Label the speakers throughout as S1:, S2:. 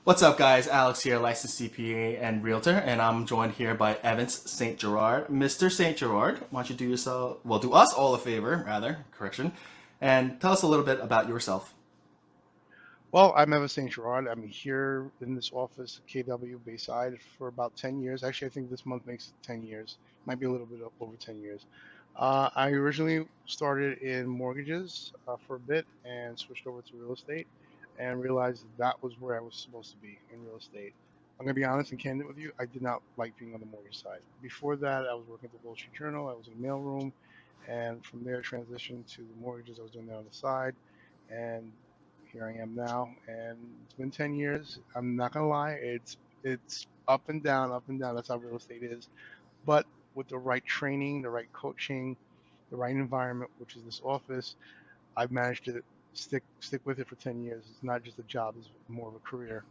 S1: What's up, guys? Alex here, licensed CPA and Realtor, and I'm joined here by Evantz St. Gerard. Mr. St. Gerard, why don't you do yourself, well, do us all a favor, rather, correction, and tell us a little bit about yourself.
S2: Well, I'm Evantz St. Gerard. I'm here in this office at KW Bayside for about 10 years. Actually, I think this month makes it 10 years. Might be a little bit over 10 years. I originally started in mortgages for a bit and switched over to real estate and realized that was where I was supposed to be in real estate. I'm going to be honest and candid with you. I did not like being on the mortgage side. Before that, I was working at the Wall Street Journal. I was in the mailroom. And from there, transitioned to the mortgages. I was doing that on the side. And here I am now, and it's been 10 years. I'm not gonna lie, it's up and down, up and down. That's how real estate is. But with the right training, the right coaching, the right environment, which is this office, I've managed to stick with it for 10 years. It's not just a job; it's more of a career.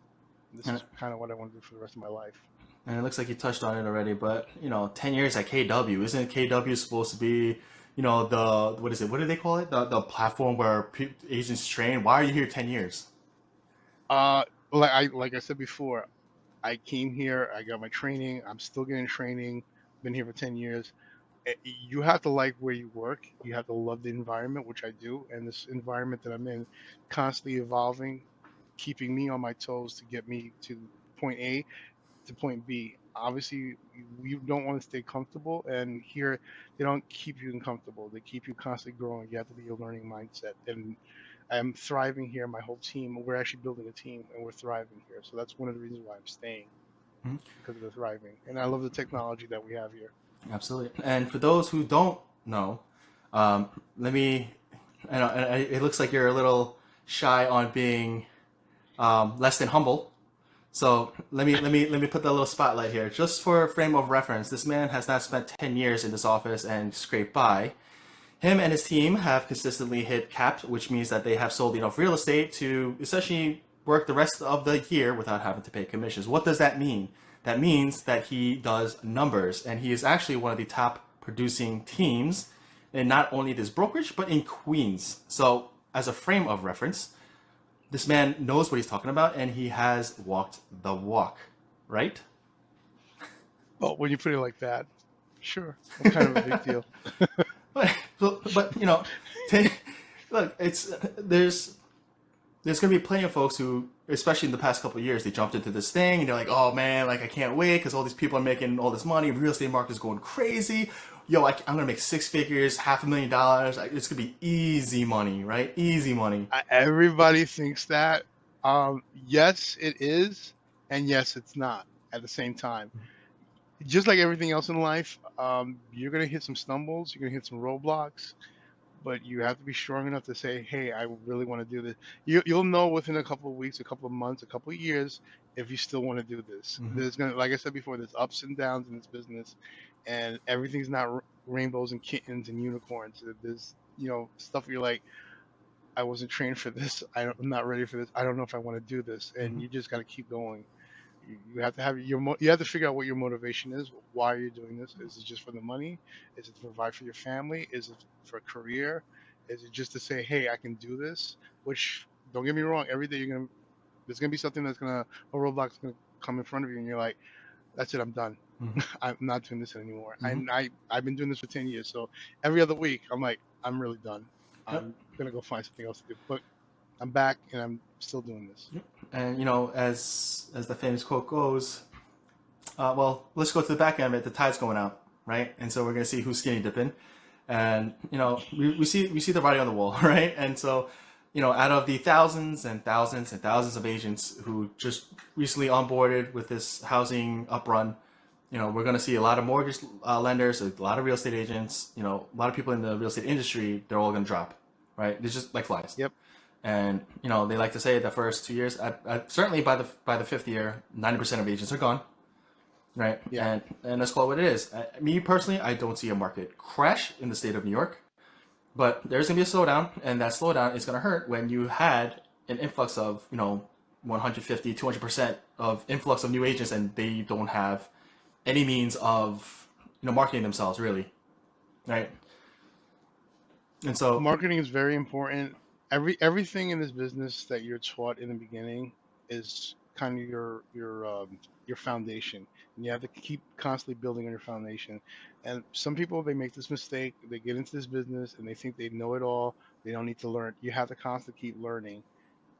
S2: And this
S1: And,
S2: is kind of what I want to do for the rest of my life.
S1: and it looks like you touched on it already, but, 10 years at KW, isn't KW supposed to be, what is it? What do they call it? The platform where agents train? Why are you here 10 years?
S2: Uh, like I said before, I came here. I got my training. I'm still getting training. Been here for 10 years. You have to like where you work. You have to love the environment, which I do. And this environment that I'm in, constantly evolving, keeping me on my toes to get me to point A to point B. Obviously, you don't want to stay comfortable. And here, they don't keep you uncomfortable. They keep you constantly growing. You have to be a learning mindset. And I'm thriving here. My whole team, we're actually building a team and we're thriving here. So that's one of the reasons why I'm staying because of the thriving. And I love the technology that we have here.
S1: Absolutely. And for those who don't know, um, let me. It looks like you're a little shy on being less than humble. So let me put that little spotlight here, just for a frame of reference. This man has not spent 10 years in this office and scraped by. Him and his team have consistently hit caps, which means that they have sold enough real estate to essentially work the rest of the year without having to pay commissions. What does that mean? That means that he does numbers, and he is actually one of the top producing teams in not only this brokerage, but in Queens. So, as a frame of reference, this man knows what he's talking about, and he has walked the walk, right?
S2: Well, when you put it like that, sure. What kind of a big deal?
S1: But look, it's there's gonna be plenty of folks who, especially in the past couple of years, they jumped into this thing and they're like, oh man, like I can't wait because all these people are making all this money. Real estate market is going crazy. Yo, I'm gonna make six figures, $500,000. It's gonna be easy money, right? Easy money.
S2: Everybody thinks that. Yes, it is, and yes, it's not at the same time. Just like everything else in life, you're gonna hit some stumbles, you're gonna hit some roadblocks, but you have to be strong enough to say, "Hey, I really want to do this." You'll know within a couple of weeks, a couple of months, a couple of years if you still want to do this.
S1: Hmm.
S2: There's gonna, like I said before, there's ups and downs in this business, and everything's not rainbows and kittens and unicorns. There's stuff where you're like, I wasn't trained for this. I'm not ready for this. I don't know if I want to do this, and
S1: Hmm.
S2: you just got to keep going. You have to have you have to figure out what your motivation is. Why are you doing this? Is it just for the money? Is it to provide for your family? Is it for a career? Is it just to say, hey, I can do this? Which, don't get me wrong, every day there's gonna be something a roadblock's gonna come in front of you, and you're like, that's it, I'm done.
S1: Hmm.
S2: I'm not doing this anymore.
S1: Hmm.
S2: I've been doing this for 10 years, so every other week I'm like, I'm really done.
S1: Yep.
S2: I'm gonna go find something else to do. But I'm back and I'm still doing this.
S1: Yep. And as the famous quote goes, well, let's go to the back end of it. The tide's going out, right? And so we're gonna see who's skinny dipping, and we see the writing on the wall, right? And so, out of the thousands and thousands and thousands of agents who just recently onboarded with this housing uprun, we're gonna see a lot of mortgage lenders, a lot of real estate agents, a lot of people in the real estate industry. They're all gonna drop, right? They're just like flies.
S2: Yep.
S1: And they like to say the first 2 years, certainly by the fifth year, 90% of agents are gone, right?
S2: Yeah.
S1: And let's call it what it is. Me personally, I don't see a market crash in the state of New York, but there's gonna be a slowdown, and that slowdown is gonna hurt when you had an influx of 150, 200% of influx of new agents, and they don't have any means of marketing themselves really, right? And so,
S2: Marketing is very important. Everything in this business that you're taught in the beginning is kind of your foundation, and you have to keep constantly building on your foundation. And some people, they make this mistake, they get into this business and they think they know it all, they don't need to learn. You have to constantly keep learning,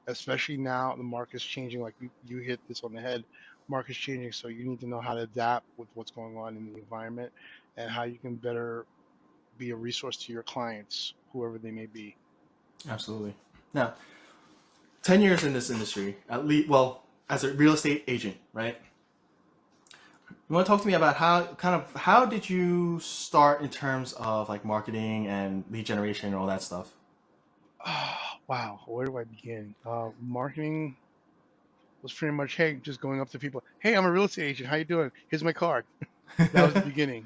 S2: especially now the market's changing. Like you hit this on the head. Market's changing, so you need to know how to adapt with what's going on in the environment and how you can better be a resource to your clients, whoever they may be.
S1: Absolutely. Now, 10 years in this industry, at least, well, as a real estate agent, right? You want to talk to me about how did you start in terms of like marketing and lead generation and all that stuff?
S2: Wow, where do I begin? Marketing was pretty much, hey, just going up to people, hey, I'm a real estate agent, how you doing? Here's my card. That was the beginning.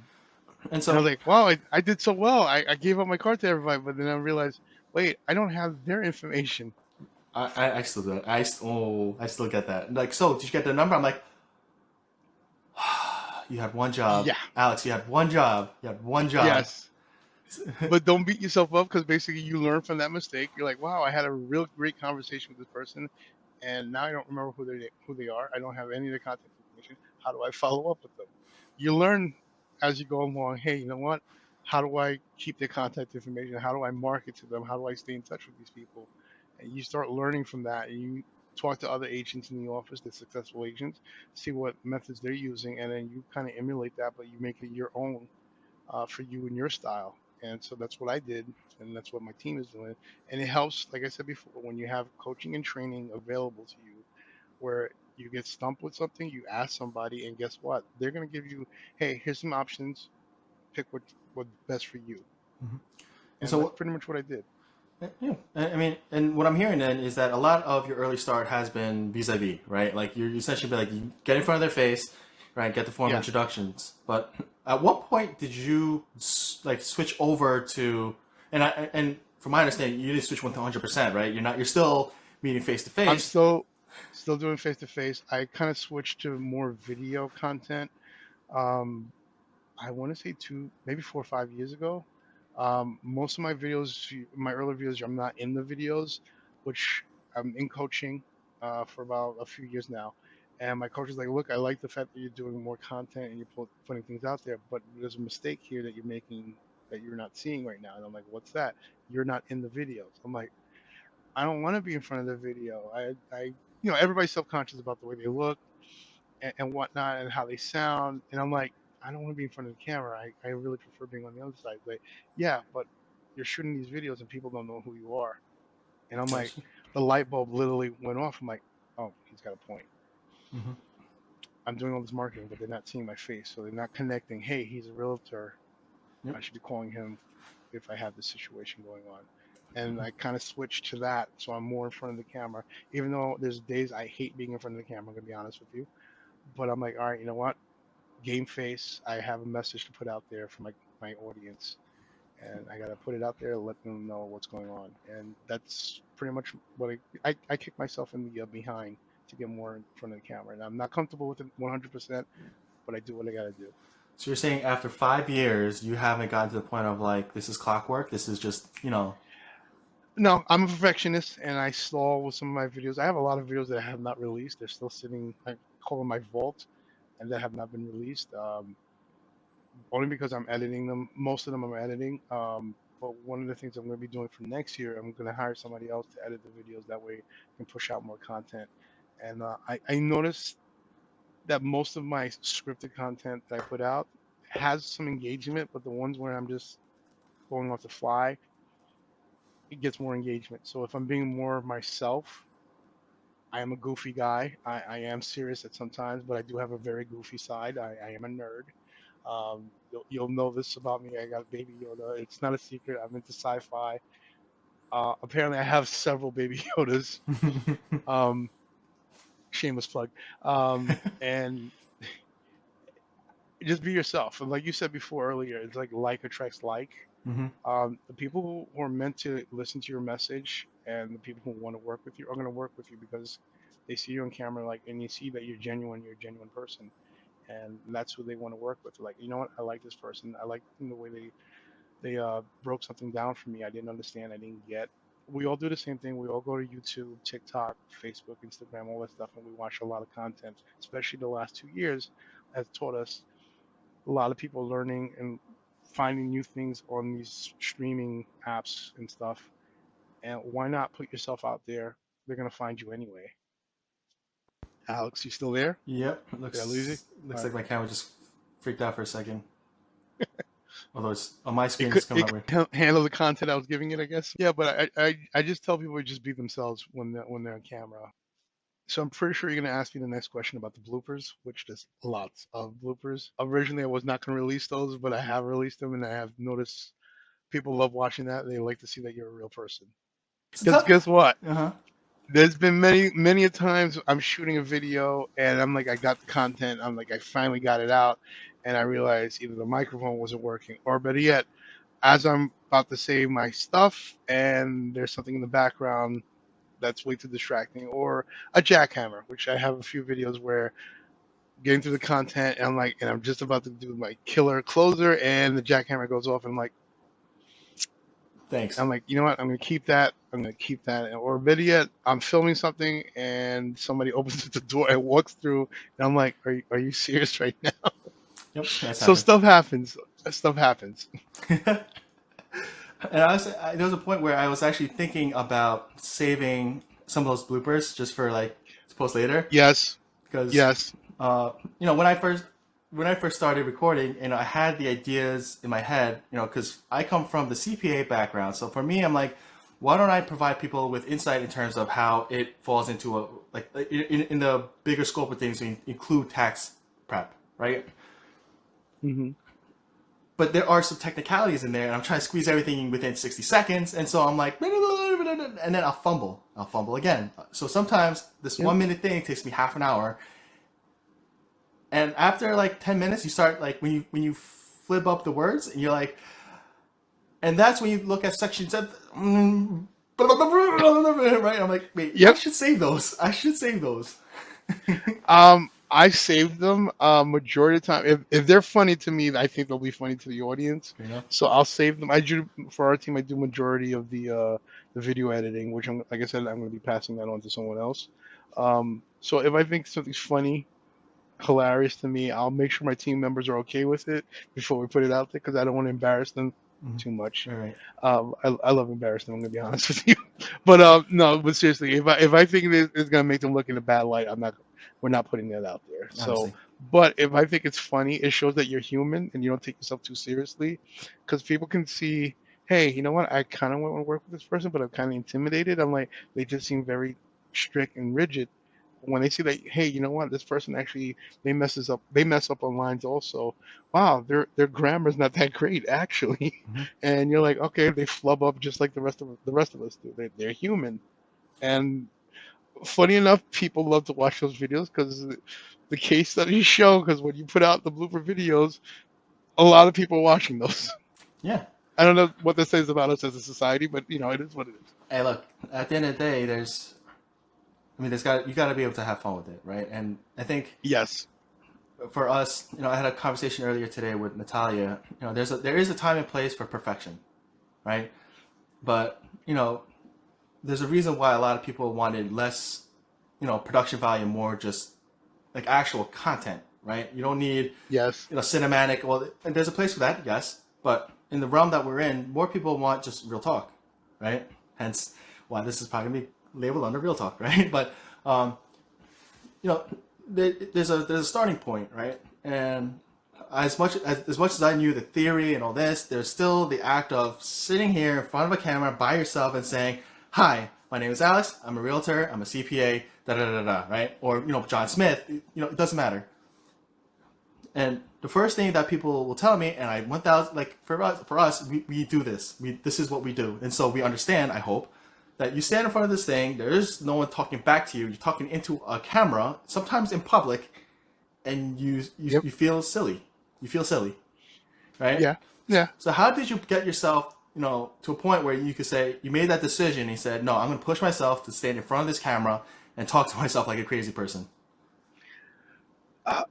S1: And
S2: And I
S1: so
S2: was like, wow, I did so well. I gave up my card to everybody, but then I realized, wait, I don't have their information.
S1: I still do that. I still get that. Like, so did you get the number? I'm like, you had one job,
S2: Yeah,
S1: Alex. You had one job. You had one job.
S2: yes. But don't beat yourself up, because basically you learn from that mistake. You're like, wow, I had a real great conversation with this person, and now I don't remember who they are. I don't have any of their contact information. How do I follow up with them? You learn as you go along. Hey, you know what? How do I keep their contact information? How do I market to them? How do I stay in touch with these people? And you start learning from that. And you talk to other agents in the office, the successful agents, see what methods they're using, and then you kind of emulate that, but you make it your own, for you and your style. And so that's what I did, and that's what my team is doing. And it helps, like I said before, when you have coaching and training available to you, where you get stumped with something, you ask somebody, and guess what? They're gonna give you, hey, here's some options. Pick what's best for you.
S1: Mhm. And
S2: And that's
S1: so,
S2: pretty much what I did.
S1: yeah, I mean, and what I'm hearing then is that a lot of your early start has been vis-a-vis, right? Like you essentially be like, you get in front of their face, right? Get the formal
S2: Yeah,
S1: introductions. But at what point did you like switch over to? And from my understanding, you didn't switch 100%, right? You're still meeting face to
S2: I'm
S1: face.
S2: still doing face to face. I kind of switched to more video content. Um, I want to say maybe 4 or 5 years ago. Most of my videos, my early videos, I'm not in the videos, which I'm in coaching, for about a few years now. And my coach is like, look, I like the fact that you're doing more content and you're putting things out there, but there's a mistake here that you're making that you're not seeing right now. And I'm like, what's that? You're not in the videos. I'm like, I don't want to be in front of the video. Everybody's self-conscious about the way they look and whatnot and how they sound. And I'm like, I don't want to be in front of the camera. I really prefer being on the other side. Like, yeah, but you're shooting these videos and people don't know who you are. And I'm like, the light bulb literally went off. I'm like, oh, he's got a point.
S1: Mm-hmm.
S2: I'm doing all this marketing, but they're not seeing my face. So they're not connecting. Hey, he's a realtor.
S1: Yep.
S2: I should be calling him if I have this situation going on. And I kind of switched to that. So I'm more in front of the camera, even though there's days I hate being in front of the camera, I'm going to be honest with you. But I'm like, all right, you know what? Game face. I have a message to put out there for my audience, and I gotta put it out there, let them know what's going on. And that's pretty much what I kick myself in the behind to get more in front of the camera. And I'm not comfortable with it 100%, but I do what I gotta do.
S1: So you're saying after 5 years, you haven't gotten to the point of like, this is clockwork. This is just,
S2: No, I'm a perfectionist, and I stall with some of my videos. I have a lot of videos that I have not released. They're still sitting. I call them my vault, and that have not been released. Only because I'm editing them. Most of them I'm editing. But one of the things I'm going to be doing for next year, I'm going to hire somebody else to edit the videos. That way, I can push out more content. And I noticed that most of my scripted content that I put out has some engagement, but the ones where I'm just going off the fly, it gets more engagement. So if I'm being more of myself, I am a goofy guy. I am serious at sometimes, but I do have a very goofy side. I am a nerd. You'll know this about me. I got a Baby Yoda. It's not a secret. I'm into sci-fi. Apparently, I have several Baby Yodas. Um, Shameless plug. And just be yourself. And like you said before earlier, it's like attracts like.
S1: hmm
S2: The people who are meant to listen to your message and the people who want to work with you are going to work with you because they see you on camera, like, and you see that you're genuine. You're a genuine person, and that's who they want to work with. Like, you know what? I like this person. I like the way they broke something down for me. I didn't understand. I didn't get. we all do the same thing. We all go to YouTube, TikTok, Facebook, Instagram, all that stuff, and we watch a lot of content. Especially the last 2 years has taught us a lot of people learning and finding new things on these streaming apps and stuff. And why not put yourself out there? They're gonna find you anyway. Alex, you still there?
S1: Yep.
S2: Did I lose you?
S1: Looks
S2: All
S1: like
S2: right.
S1: my camera just freaked out for a second. Although it's on my
S2: It
S1: screen,
S2: could
S1: it's coming
S2: it
S1: out
S2: could
S1: weird.
S2: handle the content I was giving it, I guess. Yeah, but I just tell people to just be themselves when they're on camera. So I'm pretty sure you're gonna ask me the next question about the bloopers, which there's lots of bloopers. Originally, I was not gonna release those, but I have released them, and I have noticed people love watching that. They like to see that you're a real person.
S1: It's
S2: Because
S1: tough.
S2: guess what?
S1: Uh huh.
S2: There's been many a times I'm shooting a video and I'm like, I got the content. I'm like, I finally got it out, and I realize either the microphone wasn't working, or better yet, as I'm about to say my stuff, and there's something in the background that's way too distracting, or a jackhammer, which I have a few videos where getting through the content, and I'm like, and I'm just about to do my killer closer, and the jackhammer goes off, and
S1: Thanks.
S2: I'm like, you know what? I'm gonna keep that. I'm gonna keep that. Or better yet, I'm filming something and somebody opens the door and walks through, and I'm like, are you serious right now?
S1: Yep, that's
S2: So
S1: happened.
S2: stuff happens. Stuff happens.
S1: And there was a point where I was actually thinking about saving some of those bloopers just for like to post later,
S2: Yes.
S1: because
S2: Yes.
S1: uh, when I first started recording, I had the ideas in my head, because I come from the CPA background. So for me, I'm like, why don't I provide people with insight in terms of how it falls into a like in the bigger scope of things, we include tax prep, right?
S2: Hmm.
S1: But there are some technicalities in there, and I'm trying to squeeze everything within 60 seconds, and so I'm like, and then I'll fumble. I'll fumble again. So sometimes this
S2: Yep.
S1: 1 minute thing takes me half an hour, and after like 10 minutes, you start like when you flip up the words, and you're like, and that's when you look at sections of, right? I'm like, wait, I
S2: Yep.
S1: should save those. I should save those.
S2: I saved them. Majority of the time, if they're funny to me, I think they'll be funny to the audience.
S1: You know?
S2: So I'll save them. I do for our team. I do majority of the video editing, which I'm like I said, I'm going to be passing that on to someone else. So if I think something's funny, hilarious to me, I'll make sure my team members are okay with it before we put it out there because I don't want to embarrass them too much.
S1: All right.
S2: I love embarrassing them. I'm gonna be honest with you, but no, but seriously, if I think it's gonna make them look in a bad light, I'm not. We're not putting that out there. So,
S1: Obviously.
S2: but if I think it's funny, it shows that you're human and you don't take yourself too seriously, because people can see, hey, you know what? I kind of want to work with this person, but I'm kind of intimidated. I'm like, they just seem very strict and rigid. When they see that, hey, you know what? This person actually they mess up on lines also. Wow, their grammar's not that great actually.
S1: Mm-hmm.
S2: And you're like, okay, they flub up just like the rest of us do. They're human. And funny enough, people love to watch those videos because the case studies show. Because when you put out the blooper videos, a lot of people are watching those.
S1: Yeah.
S2: I don't know what that says about us as a society, but it is what it is.
S1: Hey, look. At the end of the day, you got to be able to have fun with it, right? And I think
S2: Yes.
S1: for us, I had a conversation earlier today with Natalia. There is a time and place for perfection, right? But there's a reason why a lot of people wanted less, production value, more just like actual content, right? You don't need,
S2: Yes.
S1: cinematic. Well, and there's a place for that, yes. But in the realm that we're in, more people want just real talk, right? Hence why this is probably gonna be labeled under real talk, right? But um, you know, there's a starting point, right? And as much as I knew the theory and all this, there's still the act of sitting here in front of a camera by yourself and saying, "Hi, my name is Alex. I'm a realtor. I'm a CPA." Da da da da. Right? Or John Smith. It doesn't matter. And the first thing that people will tell me, and I 1,000 like for us, we do this. This is what we do, and so we understand. I hope that you stand in front of this thing. There is no one talking back to you. You're talking into a camera, sometimes in public, and
S2: Yep.
S1: you feel silly. You feel silly, right?
S2: Yeah. Yeah.
S1: So how did you get yourself, to a point where you could say you made that decision? And you said, no, I'm going to push myself to stand in front of this camera and talk to myself like a crazy person.
S2: Uh,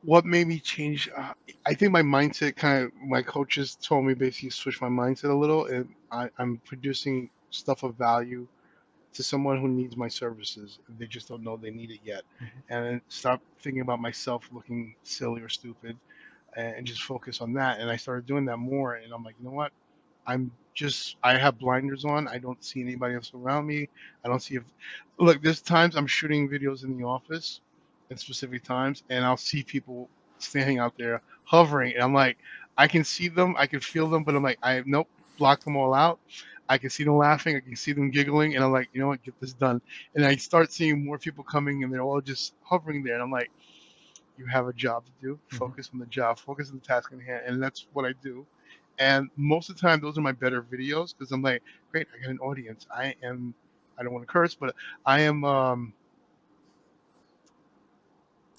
S2: what made me change? I think my mindset my coaches told me basically switch my mindset a little, and I'm producing. stuff of value to someone who needs my services. They just don't know they need it yet,
S1: Mhm.
S2: and stop thinking about myself looking silly or stupid, and just focus on that. And I started doing that more, and I'm like, you know what? I have blinders on. I don't see anybody else around me. I don't see if, look, there's times I'm shooting videos in the office at specific times, and I'll see people standing out there hovering, and I'm like, I can see them, I can feel them, but I'm like, nope, block them all out. I can see them laughing, I can see them giggling, and I'm like, you know what, get this done. And I start seeing more people coming, and they're all just hovering there, and I'm like, you have a job to do.
S1: Mhm.
S2: Focus on the job. Focus on the task in hand, and that's what I do. And most of the time, those are my better videos because I'm like, great, I got an audience. I am. I don't want to curse, but I am.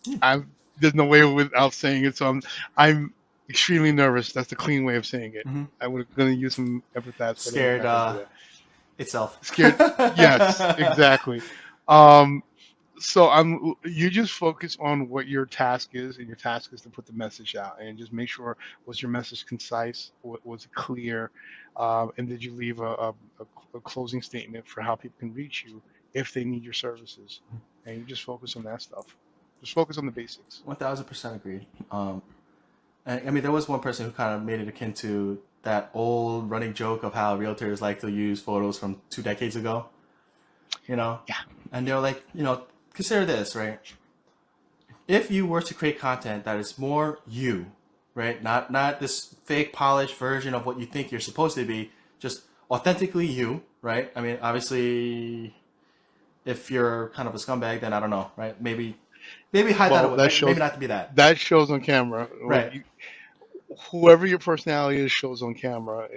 S1: Yeah.
S2: I'm. There's no way without saying it, so I'm extremely nervous. That's the clean way of saying it.
S1: Mhm.
S2: I was going to use some epithets, but I'm
S1: Scared
S2: not going to do that.
S1: itself.
S2: Scared. Yes, exactly. Um, so you just focus on what your task is, and your task is to put the message out, and just make sure, was your message concise, was it clear, and did you leave a closing statement for how people can reach you if they need your services. And you just focus on that stuff. Just focus on the basics.
S1: 1000% agreed. I mean, there was one person who kind of made it akin to that old running joke of how realtors like to use photos from 2 decades ago, you know?
S2: Yeah.
S1: And they're like, consider this, right? If you were to create content that is more you, right? Not this fake polished version of what you think you're supposed to be, just authentically you, right? I mean, obviously, if you're kind of a scumbag, then I don't know, right? Maybe hide that
S2: Well,
S1: away, right? Maybe not to be that,
S2: that shows on camera. Like
S1: right?
S2: whoever your personality is shows on camera.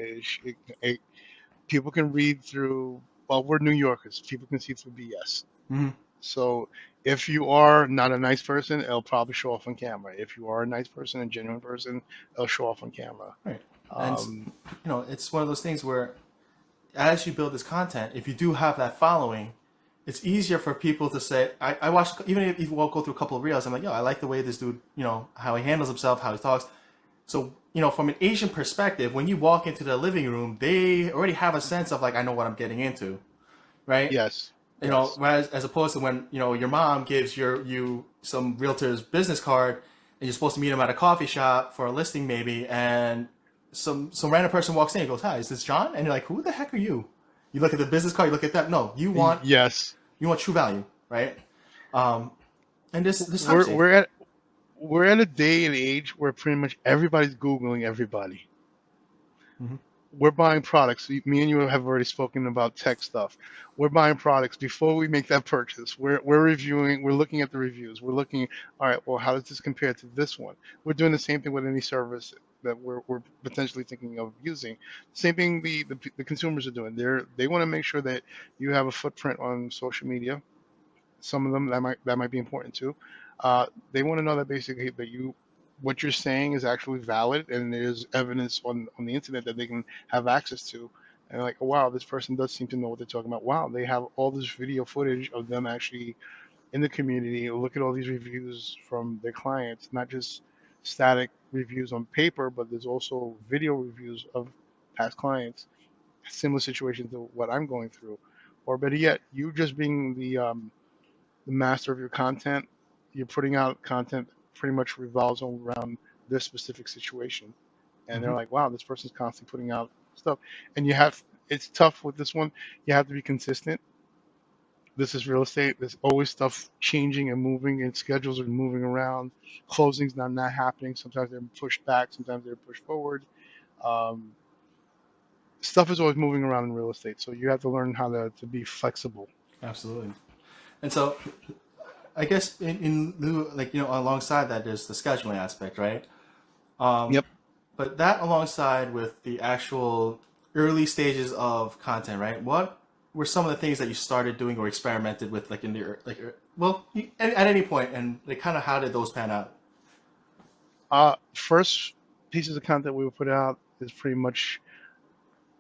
S2: People can read through. Well, we're New Yorkers. People can see through BS.
S1: Mm-hmm.
S2: So if you are not a nice person, it'll probably show off on camera. If you are a nice person, a genuine person, it'll show off on camera.
S1: Right. And
S2: Um,
S1: it's one of those things where as you build this content, if you do have that following, it's easier for people to say, I watch, even if you go through a couple of reels, I'm like, yo, I like the way this dude, how he handles himself, how he talks. So, from an Asian perspective, when you walk into the living room, they already have a sense of like, I know what I'm getting into, right?
S2: yes, yes,
S1: Whereas as opposed to when, your mom gives you some realtor's business card and you're supposed to meet him at a coffee shop for a listing maybe, and some random person walks in and goes, "Hi, is this John?" And you're like, "Who the heck are you?" You look at the business card, you look at that. No,
S2: yes.
S1: you want true value, right? Um, and this helps
S2: We're
S1: you.
S2: we're at we're at a day and age where pretty much everybody's googling everybody.
S1: Mm-hmm.
S2: We're buying products. Me and you have already spoken about tech stuff. We're buying products before we make that purchase. We're reviewing. We're looking at the reviews. We're looking. All right. Well, how does this compare to this one? We're doing the same thing with any service that we're potentially thinking of using. Same thing the consumers are doing. They want to make sure that you have a footprint on social media. Some of them that might be important too. They want to know that basically that what you're saying is actually valid, and there's evidence on the internet that they can have access to. And like, oh, wow, this person does seem to know what they're talking about. Wow, they have all this video footage of them actually in the community. Look at all these reviews from their clients, not just static reviews on paper, but there's also video reviews of past clients, similar situations to what I'm going through. Or better yet, you just being the master of your content. You're putting out content pretty much revolves around this specific situation. And
S1: Mm-hmm.
S2: they're like, wow, this person's constantly putting out stuff. And it's tough with this one. You have to be consistent. This is real estate. There's always stuff changing and moving, and schedules are moving around. Closings not happening. Sometimes they're pushed back. Sometimes they're pushed forward. Um, Stuff is always moving around in real estate. So you have to learn how to be flexible.
S1: Absolutely. And so, I guess in lieu, like alongside that, there's the scheduling aspect, right? Um,
S2: Yep.
S1: but that alongside with the actual early stages of content, right? What were some of the things that you started doing or experimented with, like in the at any point, and like kind of how did those pan out?
S2: First pieces of content we would put out is pretty much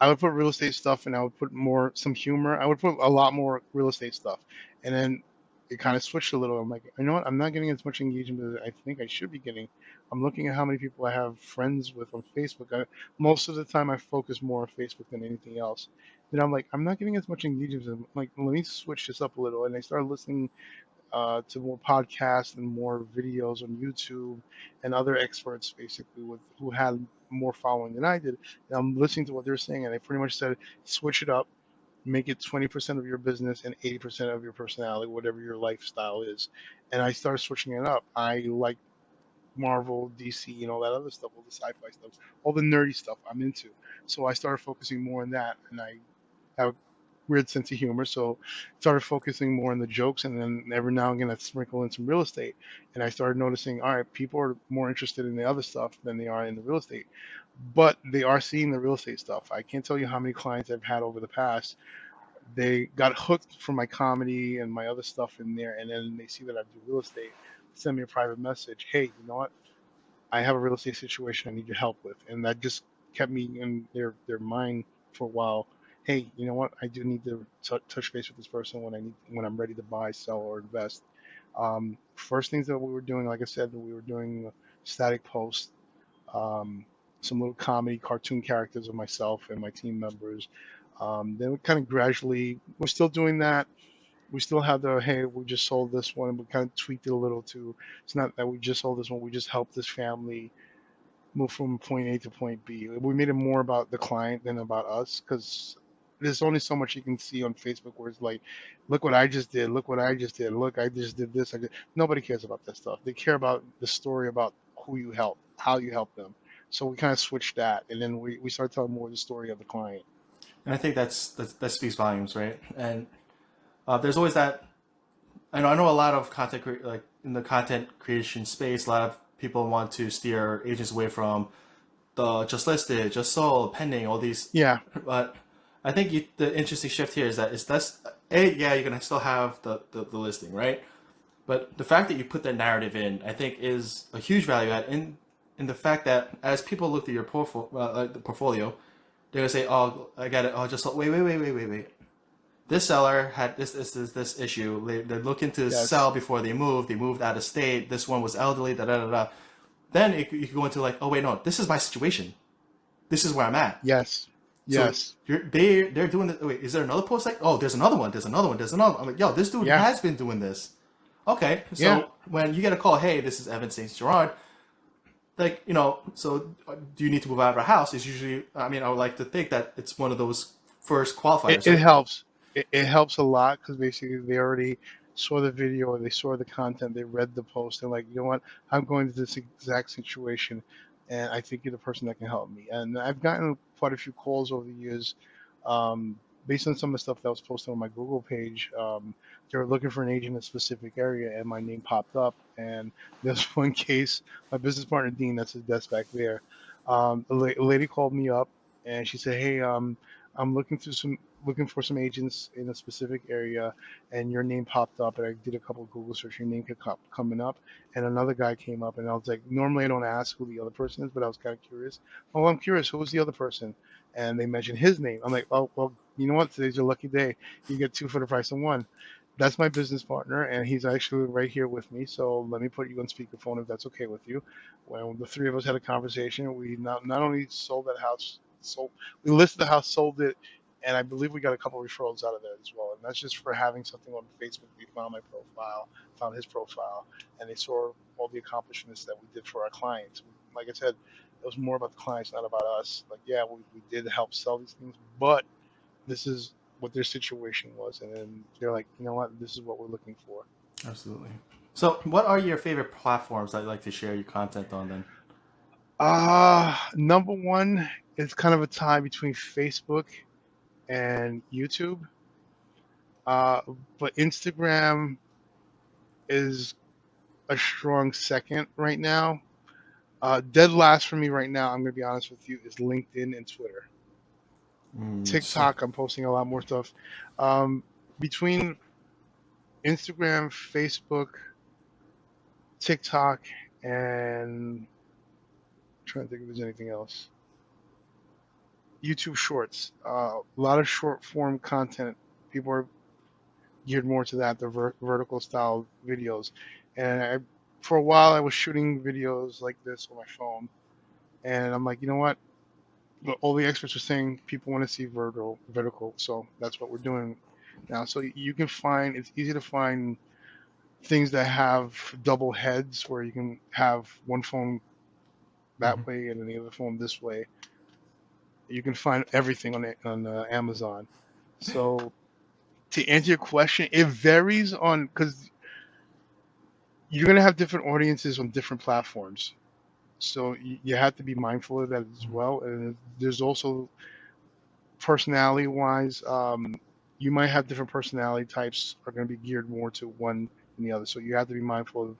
S2: I would put real estate stuff and I would put more some humor. I would put a lot more real estate stuff. And then it kind of switched a little. I'm like, you know what? I'm not getting as much engagement as I think I should be getting. I'm looking at how many people I have friends with on Facebook. Most of the time I focus more on Facebook than anything else. Then I'm like, I'm not getting as much engagement. I'm like, let me switch this up a little. And I started listening to more podcasts and more videos on YouTube and other experts basically with who had more following than I did. And I'm listening to what they're saying, and they pretty much said, switch it up, make it 20% of your business and 80% of your personality, whatever your lifestyle is. And I started switching it up. I like Marvel, DC, and all that other stuff, all the sci-fi stuff, all the nerdy stuff I'm into. So I started focusing more on that, and I have a weird sense of humor, so started focusing more on the jokes, and then every now and again I sprinkle in some real estate, and I started noticing, all right, people are more interested in the other stuff than they are in the real estate, but they are seeing the real estate stuff. I can't tell you how many clients I've had over the past. They got hooked from my comedy and my other stuff in there, and then they see that I do real estate, send me a private message, hey, you know what, I have a real estate situation I need your help with, and that just kept me in their mind for a while. Hey, you know what? I do need to touch base with this person when I'm ready to buy, sell, or invest. First things that we were doing, like I said, we were doing static posts, um, some little comedy cartoon characters of myself and my team members. Then we kind of gradually, we're still doing that. We still have the, hey, we just sold this one, and we kind of tweaked it a little to, it's not that we just sold this one, we just helped this family move from point A to point B. We made it more about the client than about us, because there's only so much you can see on Facebook where it's like, look what I just did, look what I just did, look, I just did this. Nobody cares about that stuff. They care about the story about who you help, how you help them. So we kind of switched that, and then we started telling more the story of the client.
S1: And I think that speaks volumes, right? And there's always that. I know a lot of like in the content creation space, a lot of people want to steer agents away from the just listed, just sold, pending, all these.
S2: Yeah.
S1: But I think the interesting shift here is that it's that's a yeah, you're gonna still have the listing, right? But the fact that you put that narrative in, I think, is a huge value add in the fact that as people look at your the portfolio, they're gonna say, "Oh, I got it. Oh, just wait. This seller had this issue. They're looking to
S2: Yes.
S1: sell before they moved. They moved out of state. This one was elderly. Da da da da." Then you can go into like, "Oh wait, no, this is my situation. This is where I'm at."
S2: Yes.
S1: So
S2: Yes.
S1: they're doing this. Wait, is there another post like? Oh, there's another one. There's another one. There's another one. I'm like, yo, this dude
S2: Yeah.
S1: has been doing this. Okay,
S2: Yeah.
S1: so when you get a call, hey, this is Evan St. Gerard, like, so do you need to move out of a house? Is usually, I mean, I would like to think that it's one of those first qualifiers,
S2: It
S1: right?
S2: helps. It helps a lot because basically they already saw the video or they saw the content, they read the post, and like, you know what, I'm going to this exact situation, and I think you're the person that can help me. And I've gotten quite a few calls over the years, based on some of the stuff that was posted on my Google page. They were looking for an agent in a specific area, and my name popped up. And there's one case, my business partner Dean, that's his desk back there. A lady called me up, and she said, "Hey, I'm looking for some agents in a specific area, and your name popped up, and I did a couple of Google search, your name kept coming up, and another guy came up, and I was like, normally I don't ask who the other person is, but I was kind of curious. Oh, I'm curious, who was the other person? And they mentioned his name. I'm like, oh, well, you know what? Today's your lucky day. You get two for the price of one. That's my business partner, and he's actually right here with me. So let me put you on speakerphone if that's okay with you. When the three of us had a conversation, we not only sold that house, sold we listed the house, sold it, and I believe we got a couple of referrals out of that as well. And that's just for having something on Facebook. They found my profile, found his profile, and they saw all the accomplishments that we did for our clients. Like I said, it was more about the clients, not about us. Like, yeah, we did help sell these things, but this is what their situation was. And then they're like, you know what, this is what we're looking for.
S1: Absolutely. So, what are your favorite platforms that you like to share your content on then?
S2: Number one is kind of a tie between Facebook and YouTube. Uh, but Instagram is a strong second right now. Dead last for me right now, I'm going to be honest with you, is LinkedIn and Twitter.
S1: So,
S2: TikTok, I'm posting a lot more stuff. Um, Between Instagram, Facebook, TikTok, and I'm trying to think if there's anything else. YouTube Shorts, a lot of short form content. People are geared more to that, the vertical style videos. And for a while, I was shooting videos like this on my phone, and I'm like, you know what? but all the experts are saying people want to see vertical, so that's what we're doing now. So you can find, it's easy to find things that have double heads where you can have one phone
S1: Hmm.
S2: that way and then the other phone this way. You can find everything on Amazon. So to answer your question, it varies on, because you're gonna have different audiences on different platforms. So you have to be mindful of that as well. And there's also personality wise, you might have different personality types are going to be geared more to one than the other. So you have to be mindful of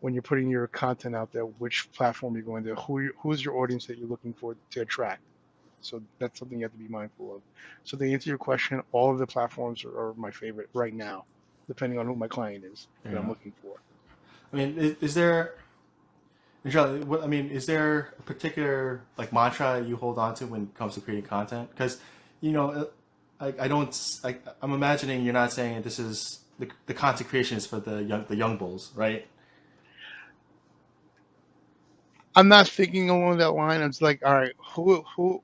S2: when you're putting your content out there, which platform you're going to, who's your audience that you're looking for to attract. So that's something you have to be mindful of. So to answer your question, all of the platforms are my favorite right now, depending on who my client is
S1: There
S2: that
S1: you
S2: I'm
S1: go.
S2: looking for.
S1: I mean, is there, Gerard, I mean, is there a particular like mantra you hold on to when it comes to creating content? Because, you know, I don't, I'm imagining you're not saying this is the content creation is for the young bulls, right?
S2: I'm not thinking along that line. It's like, all right, who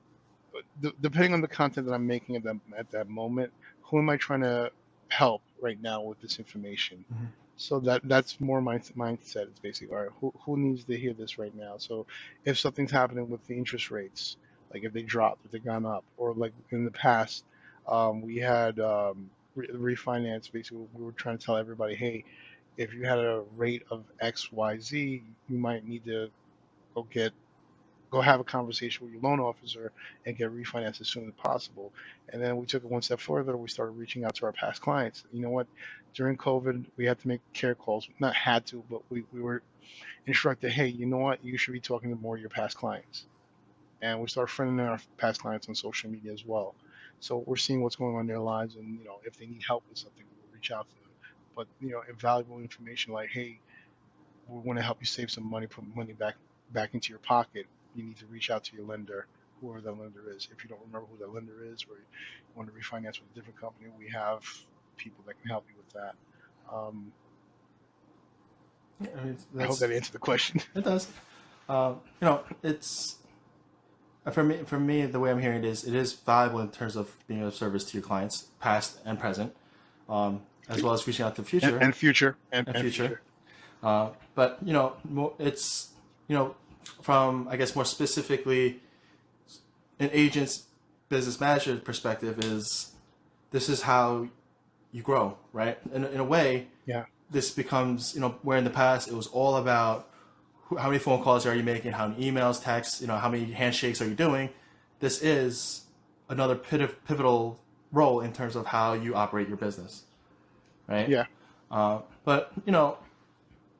S2: depending on the content that I'm making at that moment, who am I trying to help right now with this information?
S1: Mm-hmm.
S2: So that's more my mindset. It's basically, all right, who needs to hear this right now? So if something's happening with the interest rates, like if they dropped, if they gone up, or like in the past, we had refinance. Basically, we were trying to tell everybody, hey, if you had a rate of X, Y, Z, you might need to go get go have a conversation with your loan officer and get refinanced as soon as possible. And then we took it one step further. We started reaching out to our past clients. You know what? During COVID, we had to make care calls. Not had to, but we were instructed, hey, you know what? You should be talking to more of your past clients. And we started friending our past clients on social media as well. So we're seeing what's going on in their lives, and if they need help with something, we'll reach out to them. But invaluable information like, hey, we want to help you save some money, put money back into your pocket. You need to reach out to your lender, whoever that lender is. If you don't remember who that lender is, or you want to refinance with a different company, we have people that can help you with that. Um,
S1: Yeah, I mean,
S2: I hope
S1: that's
S2: that answered the question.
S1: it does. It's for me the way I'm hearing it is valuable in terms of being of service to your clients, past and present, as well as reaching out to the
S2: and,
S1: future
S2: and future
S1: and
S2: and
S1: future.
S2: future.
S1: But it's from I guess more specifically an agent's business manager perspective is this is how you grow, right? In a way,
S2: Yeah,
S1: this becomes where in the past it was all about how many phone calls are you making, how many emails, texts, how many handshakes are you doing. This is another pivotal role in terms of how you operate your business, right?
S2: yeah,
S1: But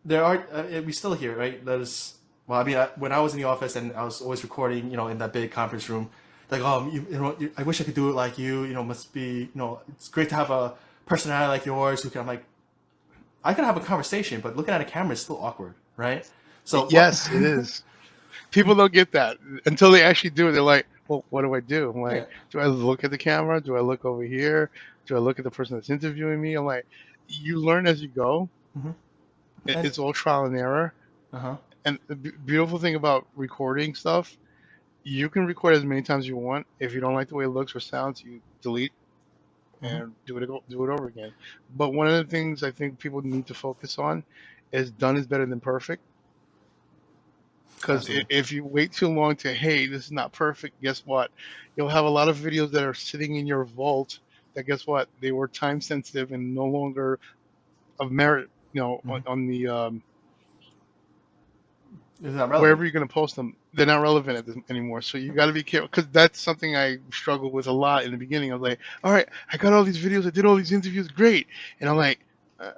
S1: there are we still here, right? There's well, I mean, when I was in the office and I was always recording, in that big conference room, like, oh, I wish I could do it like you. Must be, it's great to have a personality like yours who can. I'm like, I can have a conversation, but looking at a camera is still awkward, right? So what?
S2: yes, it is. People don't get that until they actually do it. They're like, well, what do I do? I'm like,
S1: Yeah.
S2: do I look at the camera? Do I look over here? Do I look at the person that's interviewing me? I'm like, you learn as you go.
S1: Hmm. And
S2: It's all trial and error.
S1: uh huh.
S2: And the beautiful thing about recording stuff, you can record as many times as you want. If you don't like the way it looks or sounds, you delete
S1: Hmm.
S2: and do it over again. But one of the things I think people need to focus on is done is better than perfect. Because
S1: Absolutely.
S2: if you wait too long to, hey, this is not perfect, guess what? You'll have a lot of videos that are sitting in your vault that, guess what? They were time sensitive and no longer of merit,
S1: Hmm.
S2: on the
S1: It's not relevant.
S2: wherever you're going to post them, they're not relevant anymore. So you got to be careful, because that's something I struggled with a lot in the beginning. I was like, all right, I got all these videos, I did all these interviews, great, and I'm like, uh,